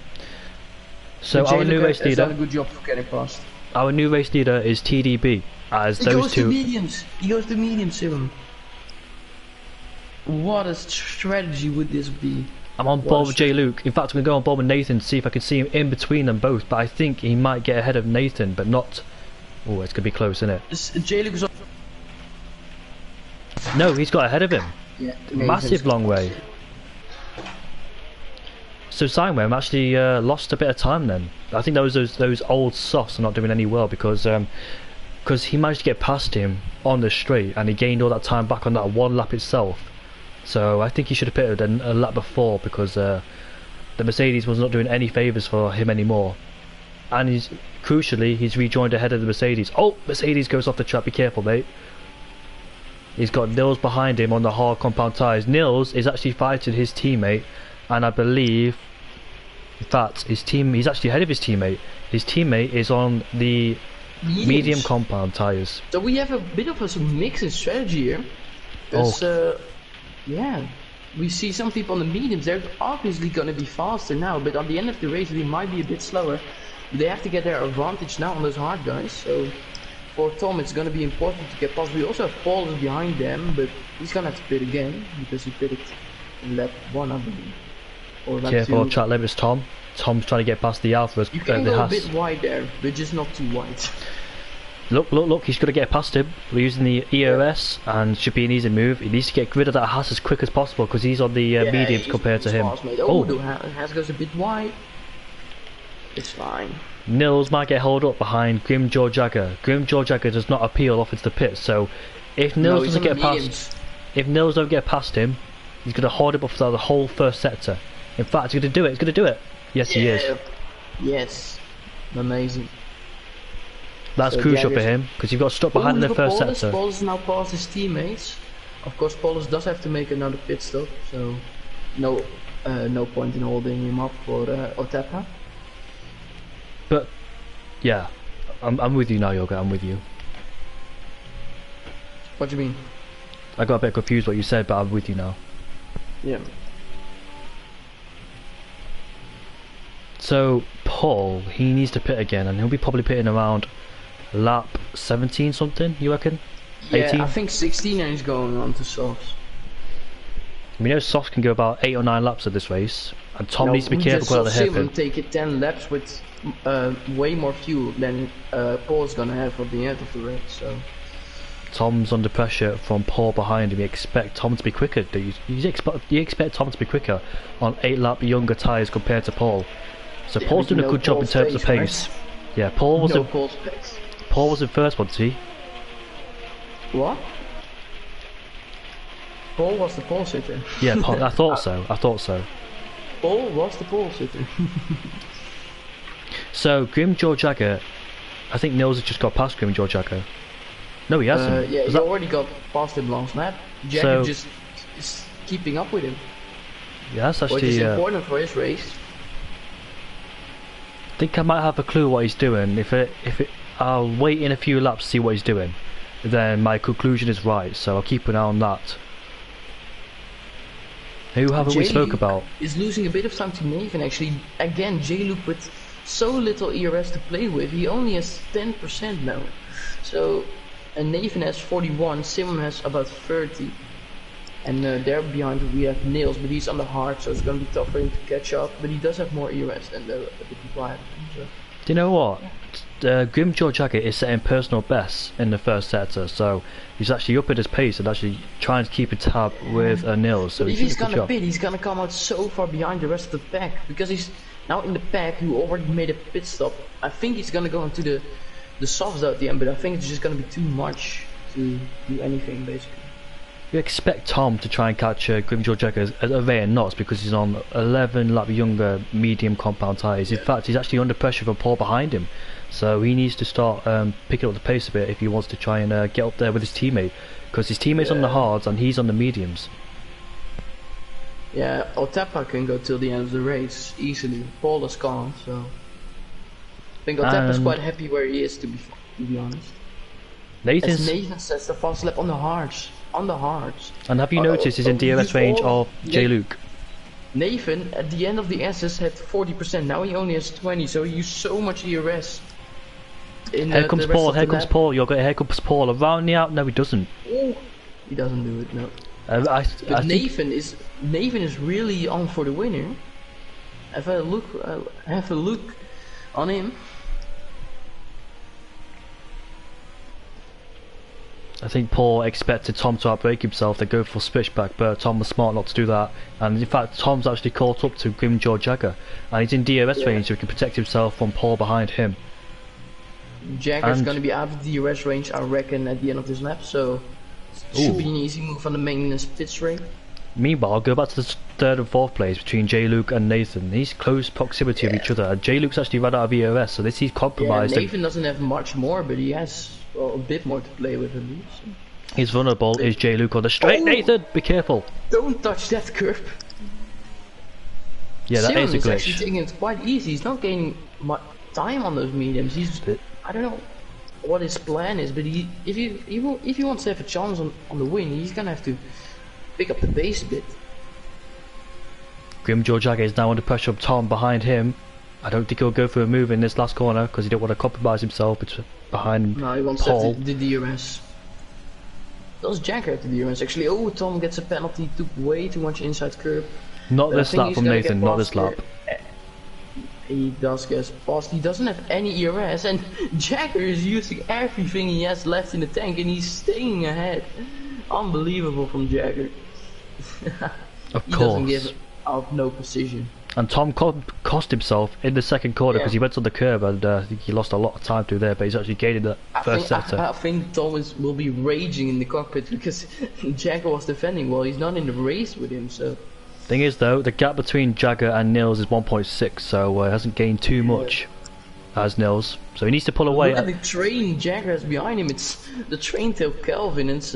So our new race leader has done a good job for getting past. Our new race leader is TDB, as those two. He goes to mediums, Simon. What a strategy would this be? I'm on board with J. Luke. In fact, I'm going to go on board with Nathan to see if I can see him in between them both. But I think he might get ahead of Nathan, but not. Oh, it's going to be close, isn't it? J. Luke is on. No, he's got ahead of him. Yeah, massive long way. So Simon actually lost a bit of time then. I think those old softs are not doing any well because he managed to get past him on the straight and he gained all that time back on that one lap itself. So I think he should have pitted a lap before because the Mercedes was not doing any favours for him anymore. And crucially, he's rejoined ahead of the Mercedes. Oh, Mercedes goes off the track, be careful mate. He's got Nils behind him on the hard compound tyres. Nils is actually fighting his teammate, and I believe, in fact, he's actually ahead of his teammate. His teammate is on the medium compound tyres. So we have a bit of a mix in strategy here. Yeah, we see some people on the mediums, they're obviously going to be faster now, but at the end of the race they might be a bit slower. They have to get their advantage now on those hard guys, so for Tom it's going to be important to get past. We also have Paul behind them, but he's going to have to pit again, because he pitted in lap 1, I believe. Or lap Careful, 2. track limits Tom. Tom's trying to get past the Alphas. You can go a bit wide there, but just not too wide. Look, he's got to get past him. We're using the EOS and should be an easy move. He needs to get rid of that Haas as quick as possible because he's on the mediums compared to him. The Haas goes a bit wide. It's fine. Nils might get held up behind Grimjaw Jagger. Grimjaw Jagger does not appeal off into the pit, so if Nils doesn't get past, if Nils don't get past him, he's going to hold him up for the whole first sector. In fact, he's going to do it. He's going to do it. Yes, he is. Yes, amazing. That's crucial for him because you've got stuck behind the first sector. Paulus now past his teammates. Of course, Paulus does have to make another pit stop, so no point in holding him up for Otapa. But yeah, I'm with you now, Yoga. I'm with you. What do you mean? I got a bit confused what you said, but I'm with you now. Yeah. So Paul, he needs to pit again, and he'll be probably pitting around lap 17 something, you reckon? Yeah, 18? I think 16 and he's going on to softs. We know softs can go about 8 or 9 laps at this race, and Tom needs to be careful about the hairpin. Take it 10 laps with way more fuel than Paul's gonna have at the end of the race. So Tom's under pressure from Paul behind him. You expect Tom to be quicker. Do you expect Tom to be quicker on 8 lap younger tyres compared to Paul? So yeah, Paul's doing a good job in terms of pace. Right? Yeah, Paul was Paul was in first one, see? What? Paul was the pole sitter. Yeah, Paul, I thought so. I thought so. Paul was the pole sitter. So Grimjaw Jagger, I think Nils has just got past Grimjaw Jagger. No, he hasn't. Yeah, he already got past him last lap. Jagger just is keeping up with him. Yeah, that's actually which is important for his race. I think I might have a clue what he's doing. I'll wait in a few laps to see what he's doing. Then my conclusion is right, so I'll keep an eye on that. Who haven't we spoke about? Is losing a bit of time to Nathan actually. Again, J-Luke with so little ERS to play with, he only has 10% now. So, and Nathan has 41, Sim has about 30. And there behind we have Nails, but he's on the hard, so it's going to be tough for him to catch up. But he does have more ERS than the people ahead of him. So. Do you know what? Grimjaw Jagger is setting personal bests in the first sector, so he's actually up at his pace and actually trying to keep a tab with Nils. So if he's gonna pit, he's gonna come out so far behind the rest of the pack, because he's now in the pack who already made a pit stop. I think he's gonna go into the softs at the end, but I think it's just gonna be too much to do anything basically. You expect Tom to try and catch Grimjaw Jagger at a rate of knots because he's on 11 lap younger medium compound tyres. In fact, he's actually under pressure from Paul behind him. So he needs to start picking up the pace a bit if he wants to try and get up there with his teammate. Because his teammate's on the hards and he's on the mediums. Yeah, Otepa can go till the end of the race easily. Paul is gone, so I think Otepa's quite happy where he is, to be honest. As Nathan says, the fast lap on the hards. On the hards. And have you noticed he's in DRS range of J-Luke? Nathan at the end of the S's had 40%, now he only has 20, so he used so much DRS. Here comes Paul, here comes Paul, here comes Paul, around the out, no he doesn't. Oh, he doesn't do it, no. But Nathan is really on for the winner. Have a look on him. I think Paul expected Tom to outbrake himself, they go for switchback, but Tom was smart not to do that. And in fact, Tom's actually caught up to Grimjaw Jagger, and he's in DRS range, so he can protect himself from Paul behind him. Jagger's going to be out of the DRS range, I reckon, at the end of this lap, so it should be an easy move on the maintenance pit straight. Meanwhile, I'll go back to the third and fourth place between J-Luke and Nathan. These close proximity of each other, and J-Luke's actually run out of ERS, so this is compromised. Yeah, Nathan doesn't have much more, but he has a bit more to play with at least. His vulnerable is J-Luke on the straight. Nathan, be careful! Don't touch that curb. Yeah, that is a glitch. He's actually taking it quite easy. He's not gaining much time on those mediums. He's, I don't know what his plan is, but if he wants to have a chance on the win, he's gonna have to pick up the pace a bit. Grimjaw Jagger is now under pressure of Tom behind him. I don't think he'll go for a move in this last corner because he don't want to compromise himself behind No, he wants Paul. to have the DRS. Does Jagger at the DRS actually? Oh, Tom gets a penalty, took way too much inside curb. Not this lap from Nathan, not this lap. He does get past, he doesn't have any ERS, and Jagger is using everything he has left in the tank and he's staying ahead. Unbelievable from Jagger. Of he course. Doesn't give up no precision. And Tom cost himself in the second corner because he went on the curb and I think he lost a lot of time through there, but he's actually gaining the first sector. I think Tom will be raging in the cockpit because Jagger was defending well, he's not in the race with him, so... Thing is though, the gap between Jagger and Nils is 1.6, so he hasn't gained too much as Nils, so he needs to pull away. Look at the train Jagger has behind him, it's the train tail Kelvin, it's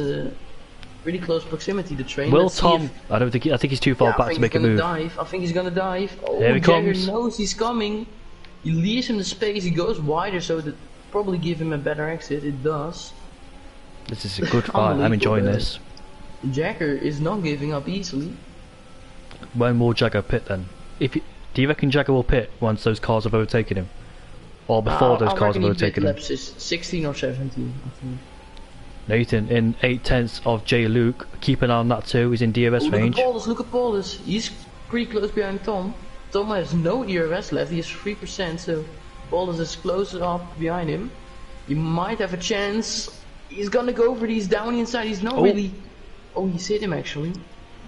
really close proximity, the train. Will Tom, I think he's too far back to make a move. I think he's gonna dive. Oh, Here he Jagger comes. knows he's coming. He leaves him the space, he goes wider so that probably give him a better exit, it does. This is a good fight, I'm enjoying this. Jagger is not giving up easily. When will Jagger pit then? Do you reckon Jagger will pit once those cars have overtaken him? or before those cars were overtaking him. Laps is 16 or 17, I think. Nathan in 8/10 of J. Luke. Keep an eye on that too. He's in DRS range. Look at Paulus. He's pretty close behind Tom. Tom has no DRS left. He has 3%, so Paulus is close up behind him. He might have a chance. He's gonna go for these down the inside. He's not really. Oh, he's hit him actually,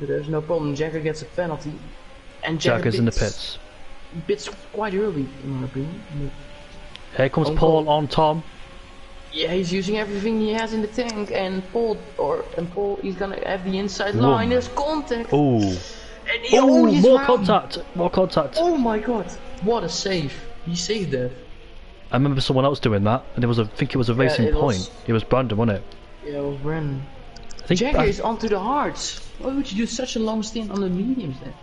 but there's no problem. Jagger gets a penalty, and Jagger's in the pits. Pits quite early, in my opinion. Here comes Paul on Tom. Yeah, he's using everything he has in the tank, and Paul, he's gonna have the inside line. There's contact. Oh, more contact, more contact. Oh my god, what a save! He saved that. I remember someone else doing that, and I think it was a racing point. It was Brandon, wasn't it? Yeah, it was Brandon. Jagger is onto the hards. Why would you do such a long stint on the mediums then?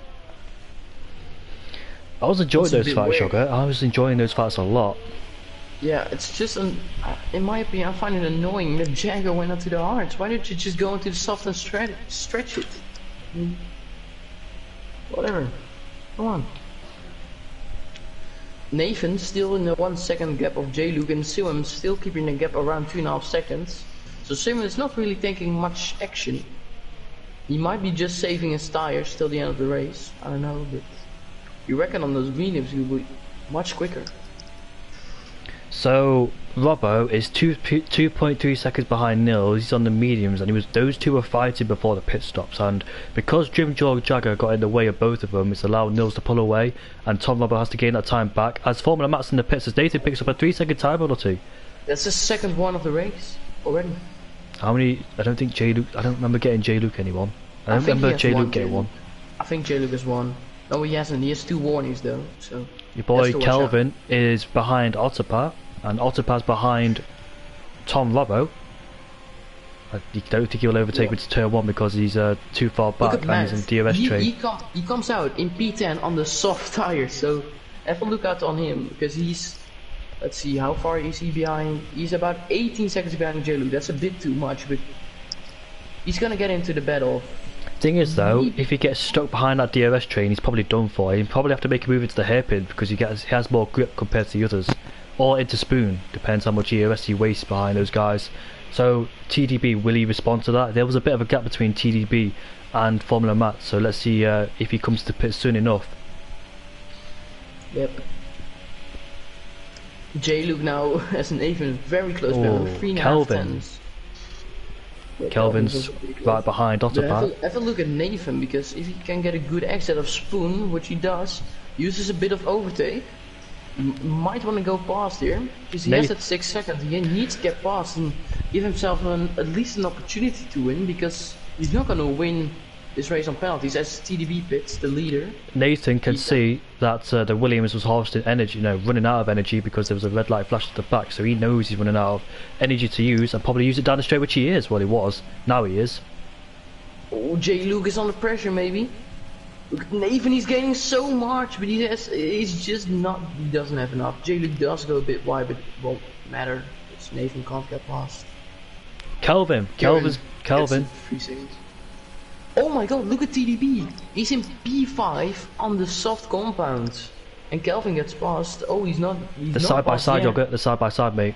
I was enjoying those fights, Sugar. I was enjoying those fights a lot. Yeah, it's just in my opinion, I find it annoying that Jagger went onto the hards. Why didn't you just go into the soft and stretch it? Whatever. Come on. Nathan still in the 1 second gap of J-Luke, and Simon still keeping the gap around 2.5 seconds. So Simon is not really taking much action. He might be just saving his tires till the end of the race. I don't know, but you reckon on those mediums he'll be much quicker. So Robbo is 2.3 seconds behind Nils. He's on the mediums, and those two were fighting before the pit stops. And because Jim George Jagger got in the way of both of them, it's allowed Nils to pull away, and Tom Robbo has to gain that time back. As Formula Matt's in the pits, as Nathan picks up a 3-second time penalty. That's the second one of the race already. How many? I don't think J. Luke. I don't remember getting J. Luke anyone. I don't remember J. Luke getting one. I think J. Luke has one. No, he hasn't. He has 2 warnings though. So your boy Kelvin is behind Otterpat, and Otterpat's behind Tom Robbo. I don't think he'll overtake me to turn 1 because he's too far back and he's in DRS train. He comes out in P10 on the soft tires, so have a look out on him because he's. Let's see, how far is he behind? He's about 18 seconds behind J-Luke. That's a bit too much, but he's gonna get into the battle. Thing is though, if he gets stuck behind that DRS train, he's probably done for. He'll probably have to make a move into the hairpin because he has more grip compared to the others. Or into spoon, depends how much ERS he wastes behind those guys. So TDB, will he respond to that? There was a bit of a gap between TDB and Formula Matt, so let's see if he comes to pit soon enough. Yep. J-Luke now has an even very close battle, 3.5 tenths. Yeah, Kelvin's right behind Otterpat. Have a look at Nathan, because if he can get a good exit of spoon, which he does, uses a bit of overtake, might want to go past here, because he has that 6 seconds. He needs to get past and give himself at least an opportunity to win, because he's not going to win this race on penalties as TDB pits the leader. Nathan can see that the Williams was harvesting energy, running out of energy because there was a red light flash at the back, so he knows he's running out of energy to use and probably use it down the straight, which he is. Well, he was. Now he is. Oh, J-Luke is under pressure, maybe. Look at Nathan, he's gaining so much, but he's just not, he doesn't have enough. J-Luke does go a bit wide, but it won't matter. It's Nathan can't get past. Kelvin. 3 seconds. Oh my god, look at TDB. He's in P5 on the soft compound. And Kelvin gets past. Oh, he's not. The side by side, Yogurt. The side by side, mate.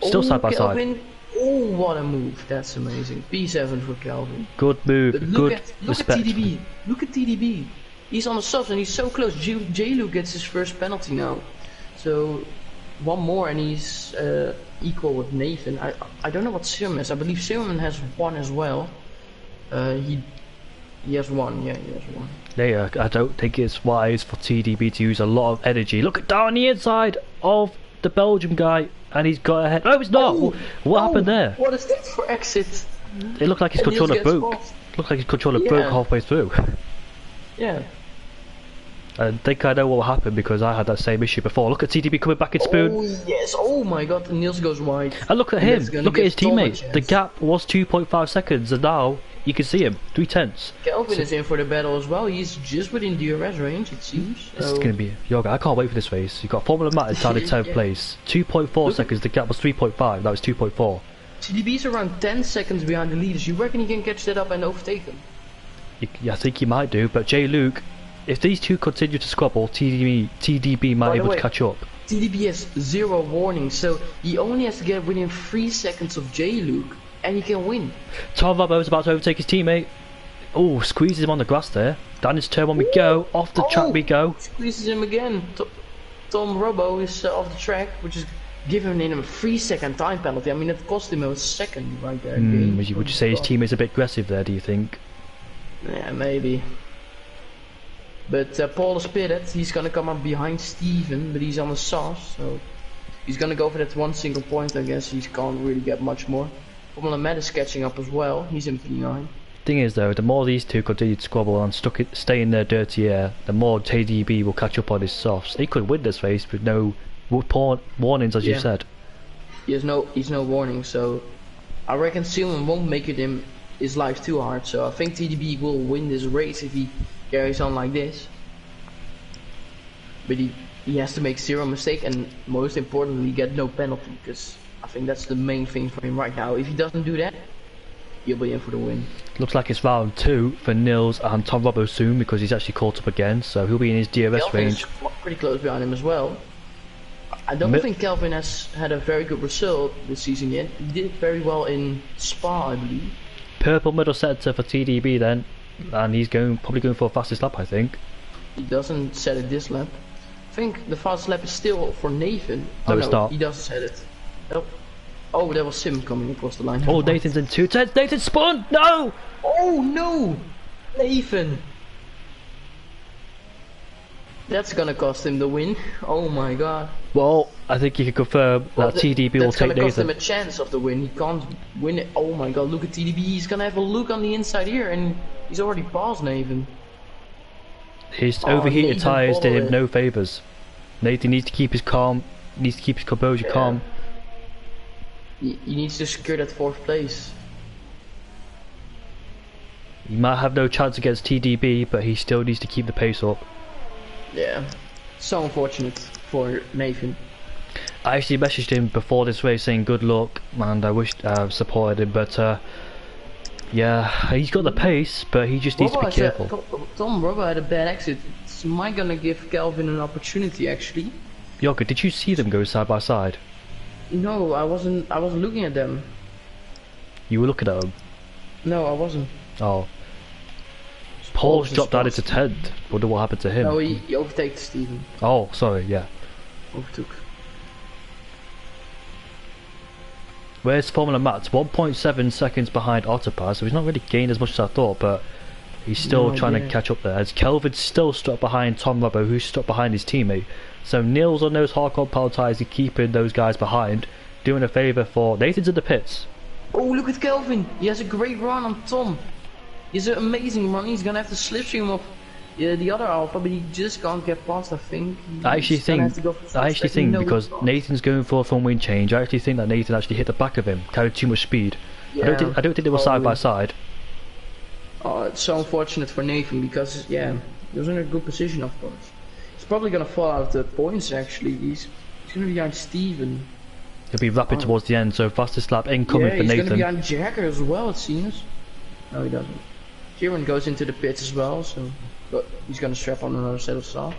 Still side by side. Oh, what a move. That's amazing. P7 for Kelvin. Good move. Look at TDB. Look at TDB. He's on the soft and he's so close. J-Luke gets his first penalty now. So, one more and he's equal with Nathan. I don't know what Sim has. I believe Simon has 1 as well. He has 1, yeah, he has 1. Yeah, I don't think it's wise for TDB to use a lot of energy. Look at down the inside of the Belgium guy, and he's got ahead. No, it's not. What happened there? What is that for exit? It looked like his controller broke. Looked like his controller broke halfway through. Yeah. I think I know what happened because I had that same issue before. Look at TDB coming back in spoon. Oh yes, oh my god, Niels goes wide. And look at him, look at his teammate. The gap was 2.5 seconds and now you can see him, 3 tenths. Kelvin is in for the battle as well. He's just within DRS range, it seems. This is going to be Yoga. I can't wait for this race. You've got Formula Matt down in 10th place. 2.4 seconds. The gap was 3.5. That was 2.4. TDB's around 10 seconds behind the leaders. You reckon he can catch that up and overtake them? I think he might do. But J. Luke, if these two continue to squabble, TDB might be able to catch up. TDB has 0 warnings, so he only has to get within 3 seconds of J-Luke, and he can win. Tom Robbo is about to overtake his teammate. Oh, squeezes him on the grass there. Down his turn when we go. Off the track we go. Squeezes him again. Tom Robbo is off the track, which is giving him a 3-second time penalty. I mean, it cost him a second right there. Would you say his team is a bit aggressive there, do you think? Yeah, maybe. But Paul is pitted. He's gonna come up behind Steven, but he's on the sauce, so he's gonna go for that one single point. I guess he can't really get much more. Formula Med is catching up as well. He's in P9. Thing is though, the more these two continue to squabble and stay in their dirty air, the more TDB will catch up on his softs. He could win this race with no warnings, as you said. He's no warning, so I reckon Seaman won't make it his life too hard. So I think TDB will win this race if he carries on like this. But he has to make 0 mistake, and most importantly get no penalty, because I think that's the main thing for him right now. If he doesn't do that, he'll be in for the win. Looks like it's round 2 for Nils and Tom Robbo soon, because he's actually caught up again, so he'll be in his DRS Kelvin range. Is pretty close behind him as well. I don't think Kelvin has had a very good result this season yet. He did very well in Spa, I believe. Purple middle sector for TDB then, and he's probably going for a fastest lap, I think. He doesn't set it this lap. I think the fastest lap is still for Nathan. No, it's not. He doesn't set it. Nope. Oh, there was Sim coming across the line. Oh, Nathan's in 2/10. Nathan spun! No! Oh no! Nathan! That's gonna cost him the win. Oh my god. Well, I think you can confirm that TDB will take Nathan. That's gonna cost him a chance of the win. He can't win it. Oh my god, look at TDB. He's gonna have a look on the inside here, and he's already passed Nathan. His overheated tyres did him no favours. Nathan needs to keep his composure calm. He needs to secure that 4th place. He might have no chance against TDB, but he still needs to keep the pace up. Yeah, so unfortunate for Nathan. I actually messaged him before this race saying good luck, and I wished I supported him, but yeah, he's got the pace, but he just needs to be careful. Tom Robbo had a bad exit. So am I gonna give Kelvin an opportunity actually? Yoka, did you see them go side by side? No, I wasn't looking at them. You were looking at them? No, I wasn't. Oh. Paul's dropped down into 10th. Wonder what happened to him. No, he overtakes Steven. Oh, sorry, yeah. Overtook. Where's Formula Matt? 1.7 seconds behind Autopass, so he's not really gained as much as I thought, but he's still trying to catch up there. As Kelvin's still stuck behind Tom Robbo, who's stuck behind his teammate. So Nils on those hardcore power tyres is keeping those guys behind, doing a favour for Nathan's in the pits. Oh, look at Kelvin! He has a great run on Tom. He has an amazing run. He's gonna have to slipstream off the other Alpha, but he just can't get past. I think. I actually think because Nathan's going for a front wing change. I actually think that Nathan actually hit the back of him, carried too much speed. Yeah, I don't think they were side by side. Oh, it's so unfortunate for Nathan because he was in a good position, of course. He's probably gonna fall out of the points. Actually, he's gonna be behind Steven. He'll be rapid towards the end, so fastest lap incoming for Nathan. He's gonna be behind Jagger as well, it seems. No, he doesn't. Kieran goes into the pits as well, so but he's gonna strap on another set of softs.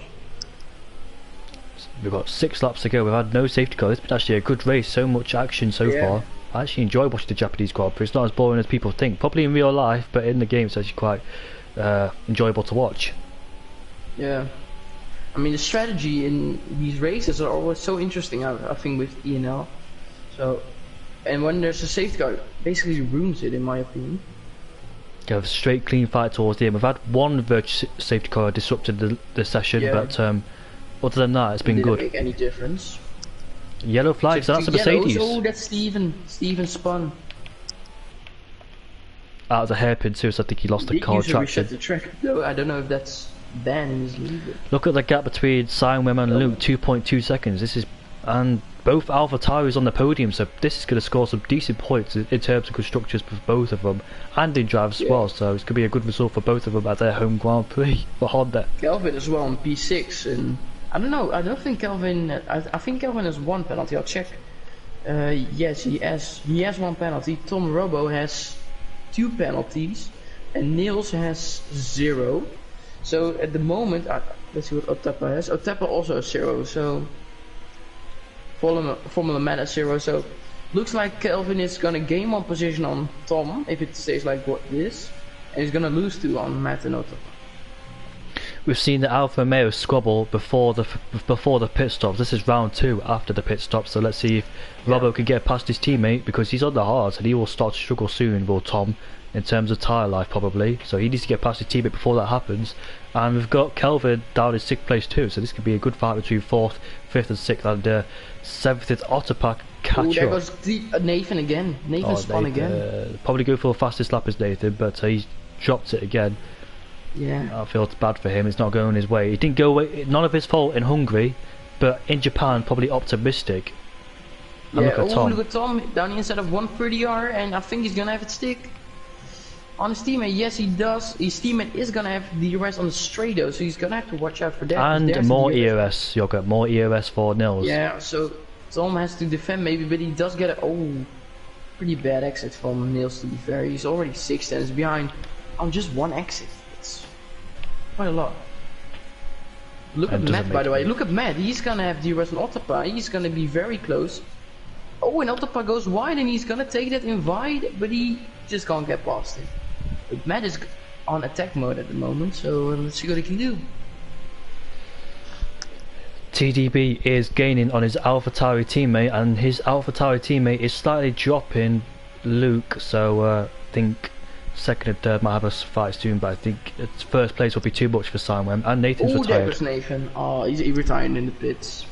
We've got 6 laps to go. We've had no safety car. It's been actually a good race. So much action so far. I actually enjoy watching the Japanese Grand Prix. It's not as boring as people think. Probably in real life, but in the game it's actually quite enjoyable to watch. Yeah. I mean, the strategy in these races are always so interesting, I think, with ENL. So, and when there's a safety car, it basically ruins it, in my opinion. You have a straight, clean fight towards the end. We've had one virtual safety car disrupted the session, but other than that, it's been good. Didn't make any difference. Yellow flag, so that's a Mercedes. Oh, that's Steven. Steven spun. Out of the hairpin too, so I think he lost the car traction. The track. No, I don't know if that's banned in his league. Look at the gap between Simon and Luke, 2.2 seconds. This is, and both Alpha Tauri's on the podium, so this is going to score some decent points in terms of constructors for both of them, and in drives as well. So it's going to be a good result for both of them at their home Grand Prix for Honda. Kelvin as well on P6, and I don't know. I don't think Kelvin. I think Kelvin has 1 penalty. I'll check. Yes, he has. He has 1 penalty. Tom Robbo has 2 penalties, and Niels has 0. So at the moment, let's see what Otepa has. Otepa also has 0. So Formula Man at 0. So looks like Kelvin is gonna gain 1 position on Tom if it stays like what it is, and he's gonna lose 2 on Matt and Otto. We've seen the Alfa Romeo squabble before the pit stops. This is round 2 after the pit stop, so let's see if Robbo can get past his teammate, because he's on the hards and he will start to struggle soon, will Tom, in terms of tyre life probably. So he needs to get past his teammate before that happens. And we've got Kelvin down in 6th place too, so this could be a good fight between 4th, 5th and 6th, and 7th is Otterpack catch up. There goes Nathan again. Nathan spun again. Probably go for the fastest lap as Nathan, but he's dropped it again. Yeah. I feel it's bad for him. It's not going his way. He didn't go away. None of his fault in Hungary, but in Japan, probably optimistic. And Yeah. look at Tom down the inside of 130R, and I think he's gonna have it stick on his teammate. Yes, he does. His teammate is gonna have the DRS on the straight though, so he's gonna have to watch out for that. And more ERS, Yoga. More ERS for Nils. Yeah. So Tom has to defend maybe, but he does get a pretty bad exit from Nils. To be fair, he's already 6 tenths behind on just 1 exit. It's quite a lot. Look at Matt, by the way. Look at Matt. He's gonna have DRS on Ottopa. He's gonna be very close. Oh, and Ottopa goes wide, and he's gonna take that in wide, but he just can't get past it. But Matt is on attack mode at the moment, so let's see what he can do. TDB is gaining on his AlphaTauri teammate, and his AlphaTauri teammate is slightly dropping Luke, so I think 2nd and 3rd might have a fight soon, but I think 1st place will be too much for Simon, and Nathan's retired. There goes Nathan. Oh, he retired in the pits.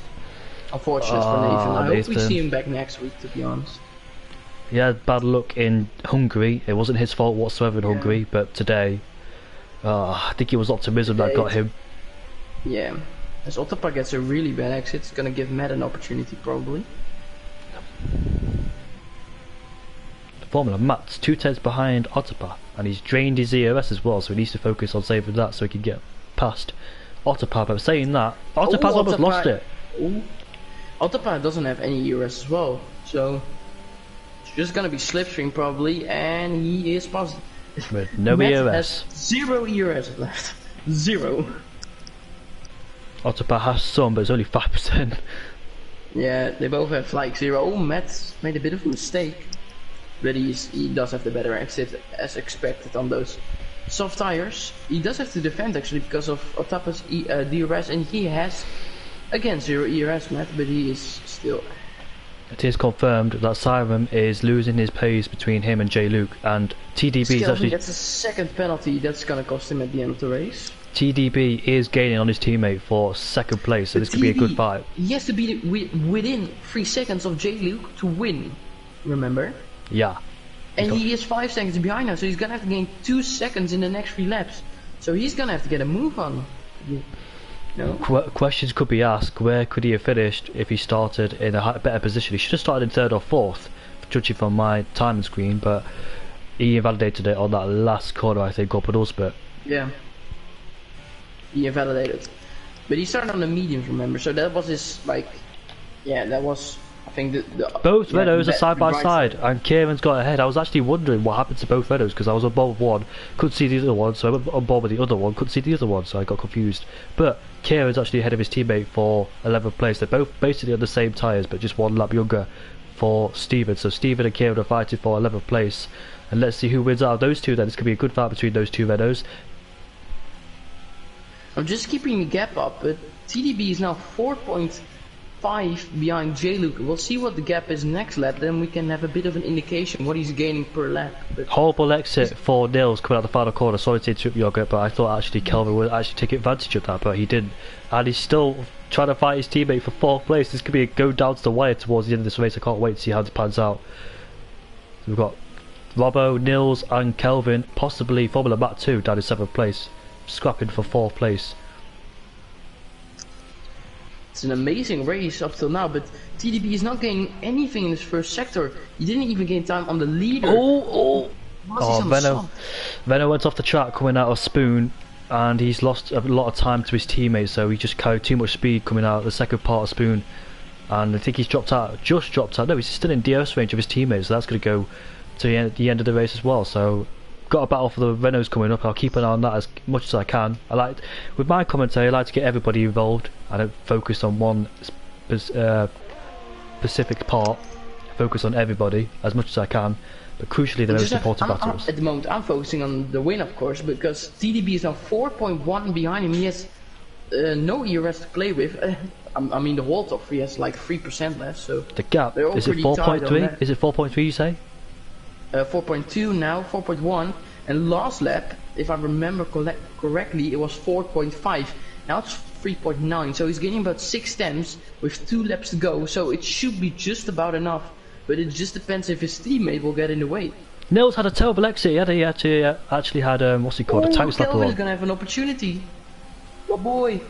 Unfortunate for Nathan. I hope we see him back next week, to be honest. He had bad luck in Hungary. It wasn't his fault whatsoever in Hungary, but today, I think it was optimism that got him. Yeah. As Ottopa gets a really bad exit, it's gonna give Matt an opportunity probably. Formula Matt's 2 tenths behind Ottopa, and he's drained his ERS as well, so he needs to focus on saving that so he can get past Ottopa. But saying that, Ottopa's almost lost it. Ottopa doesn't have any ERS as well, so it's just gonna be slipstream probably, and he is positive. With no Matt ERS. has 0 ERS left. 0. Ottopa has some, but it's only 5%. Yeah, they both have like 0. Oh, Matt made a bit of a mistake, but he does have the better exit as expected on those soft tires. He does have to defend actually because of Ottopa's DRS, and he has again 0 ERS, Matt, but he is still. It is confirmed that Simon is losing his pace between him and J Luke, and TDB is actually. That's a 2nd penalty that's gonna cost him at the end of the race. TDB is gaining on his teammate for 2nd place, so this could be a good fight. He has to be within 3 seconds of J Luke to win. Remember? Yeah. And he is 5 seconds behind now, so he's gonna have to gain 2 seconds in the next 3 laps. So he's gonna have to get a move on. No? Questions could be asked, where could he have finished if he started in a better position? He should have started in 3rd or 4th, judging from my timing screen, but he invalidated it on that last corner, I think, up at us, but... Yeah. He invalidated. But he started on the mediums, remember, so that was his, like... Yeah, that was... I think both Renaults are side by side, and Kieran's got ahead. I was actually wondering what happened to both Renaults, because I was on board with one, couldn't see the other one, so I went on board with the other one, couldn't see the other one, so I got confused. But Kieran's actually ahead of his teammate for 11th place. They're both basically on the same tyres, but just 1 lap younger for Steven. So Steven and Kieran are fighting for 11th place, and let's see who wins out of those two then. This could be a good fight between those two Renaults. I'm just keeping the gap up, but TDB is now 4.5 behind J-Luke. We'll see what the gap is next lap, then we can have a bit of an indication what he's gaining per lap. But horrible exit for Nils coming out the final corner. Sorry to interrupt you, but I thought actually Kelvin would actually take advantage of that, but he didn't. And he's still trying to fight his teammate for 4th place. This could be a go down to the wire towards the end of this race. I can't wait to see how it pans out. We've got Robbo, Nils and Kelvin, possibly Formula Matt 2 down in 7th place, scrapping for 4th place. It's an amazing race up till now, but TDB is not gaining anything in his first sector. He didn't even gain time on the leader. Venno went off the track coming out of Spoon, and he's lost a lot of time to his teammates, so he just carried too much speed coming out of the second part of Spoon, and I think he's dropped out. No, he's still in DRS range of his teammates, so that's going to go to the end of the race as well. So got a battle for the Renaults coming up. I'll keep an eye on that as much as I can. With my commentary, I like to get everybody involved. I don't focus on one specific part, focus on everybody as much as I can, but crucially the most important battles. At the moment, I'm focusing on the win, of course, because TDB is now 4.1 behind him. He has no ERS to play with. I mean, the whole top 3 has like 3% left, so the gap is it 4.3? Is it 4.3? You say? 4.2 now, 4.1, and last lap, if I remember correctly, it was 4.5. Now it's 3.9, so he's getting about 6 tenths with 2 laps to go, so it should be just about enough, but it just depends if his teammate will get in the way. Nils had a terrible exit. He actually had what's he called, a tank slapper on. Kelvin's gonna have an opportunity. Oh boy,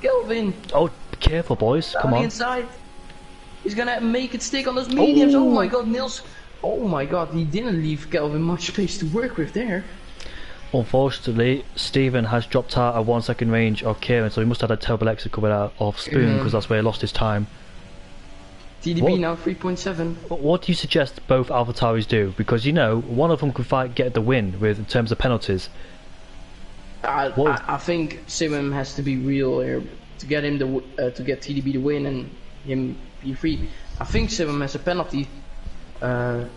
Kelvin. Oh, be careful, boys. Come on. Inside. He's gonna make it stick on those mediums. Oh my god, Nils. Oh my god, he didn't leave Kelvin much space to work with there. Unfortunately, Steven has dropped out at 1 second range of Kieran, so he must have had a terrible exit coming out of Spoon, because that's where he lost his time. TDB now 3.7. What do you suggest both AlphaTauris do? Because you know, one of them could get the win with in terms of penalties. I think Simon has to be real here to get him to get TDB the win and him be free. I think Simon has a penalty. I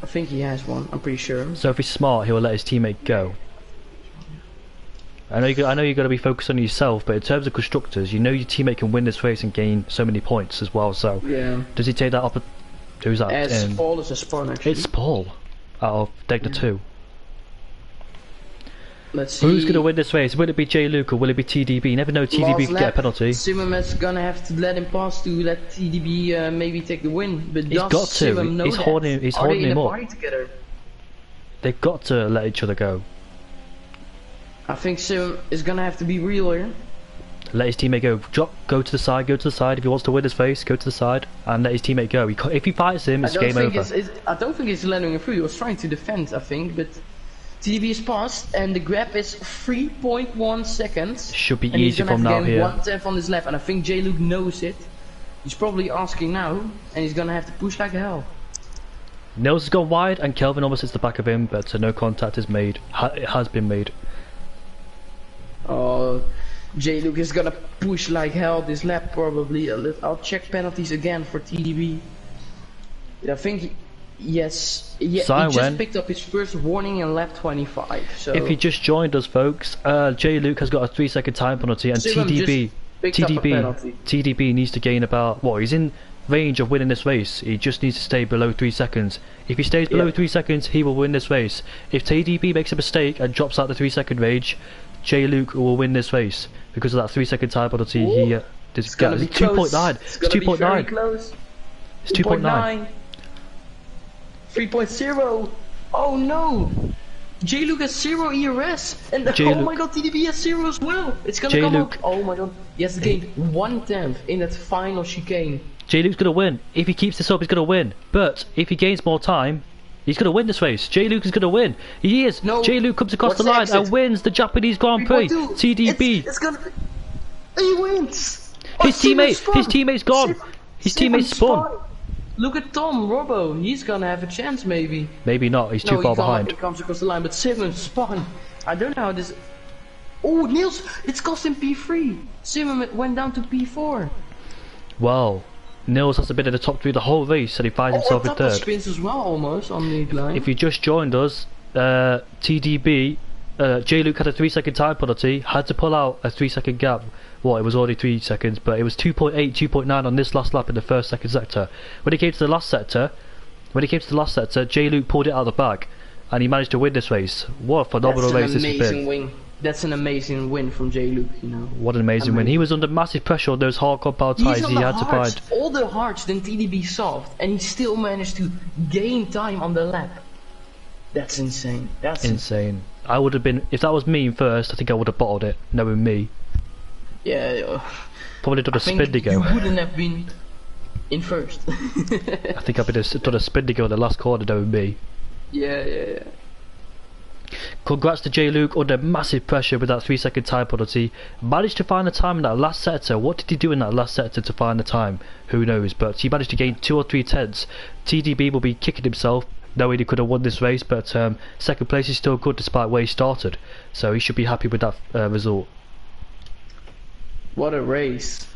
think he has one. I'm pretty sure. So if he's smart, he will let his teammate go. I know you're going to be focused on yourself, but in terms of constructors, you know your teammate can win this race and gain so many points as well. So yeah. Does he take that up? Who's that? Paul is a spawn actually. It's Paul out of Degna 2. Let's see. Who's going to win this race? Will it be J. Luke or will it be TDB? You never know, TDB can get a penalty. Simmerman's gonna have to let him pass to let TDB maybe take the win. But he's got to. He's holding him up. They've got to let each other go. I think Sim is gonna have to be real here. Let his teammate go. Go to the side. Go to the side. If he wants to win this race, go to the side and let his teammate go. If he fights him, it's game over. I don't think he's letting him through. He was trying to defend, I think, but TDB is passed, and the grab is 3.1 seconds. Should be easy from now here. 1/10 on his left, and I think J. Luke knows it. He's probably asking now, and he's gonna have to push like hell. Nils has gone wide, and Kelvin almost hits the back of him, but no contact is made. It has been made. Oh, J. Luke is gonna push like hell this lap probably. I'll check penalties again for TDB. I think. Yes, yeah, he just picked up his first warning in lap 25. So if you just joined us, folks, J. Luke has got a 3-second time penalty, and TDB needs to gain about he's in range of winning this race. He just needs to stay below 3 seconds. If he stays below 3 seconds, he will win this race. If TDB makes a mistake and drops out the 3-second range, J. Luke will win this race because of that 3-second time penalty. It's 2.9. It's 2.9. It's 2.9. 3.0. Oh no! J. Luke has 0 ERS, and oh my god, TDB has 0 as well. It's gonna come up. Oh my god, he has gained 1/10 in that final chicane. J. Luke's gonna win. If he keeps this up, he's gonna win. But if he gains more time, he's gonna win this race. J. Luke is gonna win. He is. No. J. Luke comes across the line and wins the Japanese Grand Prix. TDB. It's gonna. He wins. His teammate's gone. His teammate's spun. Look at Tom, Robbo, he's gonna have a chance maybe. Maybe not, he's too far behind. He comes across the line, but Simon spun. I don't know how this... Oh, Niels, it's cost him P3. Simon went down to P4. Well, Nils has been in the top 3 the whole race and he finds himself in third. Spins as well almost on the line. If you just joined us, TDB, J. Luke had a 3-second time penalty, had to pull out a 3-second gap. Well, it was already 3 seconds, but it was 2.8, 2.9 on this last lap in the second sector. When it came to the last sector, J. Luke pulled it out of the bag, and he managed to win this race. What a phenomenal race this has been. That's an amazing win from J. Luke, you know. What an amazing win. He was under massive pressure on those hard compound tyres he had to find. All the hards than TDB solved, and he still managed to gain time on the lap. That's insane. That's insane. I would have been, if that was me in first, I think I would have bottled it, knowing me. Yeah, probably done a spin-digger. You wouldn't have been in first. I think I've done a spin-digger in the last corner, knowing me. Yeah. Congrats to J. Luke under massive pressure with that 3-second time penalty. Managed to find the time in that last sector. What did he do in that last sector to find the time? Who knows, but he managed to gain 2 or 3 tenths. TDB will be kicking himself, knowing he could have won this race, but second place is still good despite where he started. So he should be happy with that result. What a race.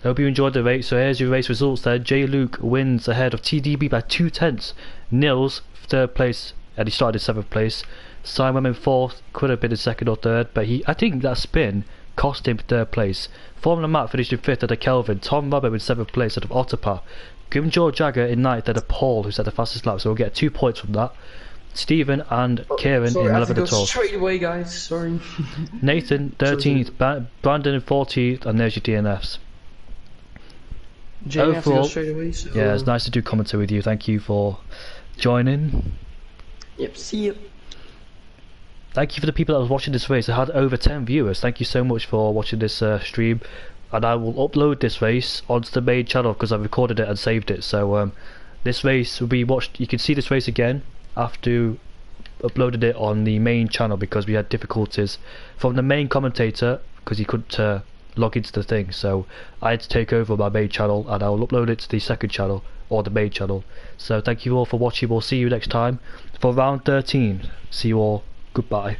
Hope you enjoyed the race. So here's your race results there. J Luke wins ahead of TDB by 2/10. Nils third place, and he started in 7th place. Simon in 4th, could have been in 2nd or 3rd, but I think that spin cost him 3rd place. Formula Matt finished in 5th at a Kelvin. Tom Robbo in 7th place out of Ottopa. Grimjaw Jagger in 9th at a Paul, who's at the fastest lap, so we'll get 2 points from that. Stephen and Kieran in 11th and 12th. Straight away, guys. Sorry. Nathan 13th, Brandon in 14th, and there's your DNFs. Jay, have to go straight away, so yeah, it's nice to do commentary with you. Thank you for joining. Yep, see you. Thank you for the people that was watching this race. I had over 10 viewers. Thank you so much for watching this stream, and I will upload this race onto the main channel because I recorded it and saved it. So this race will be watched. You can see this race again after uploaded it on the main channel because we had difficulties from the main commentator because he couldn't log into the thing. So I had to take over my main channel, and I will upload it to the 2nd channel or the main channel. So thank you all for watching. We'll see you next time for round 13. See you all. Goodbye.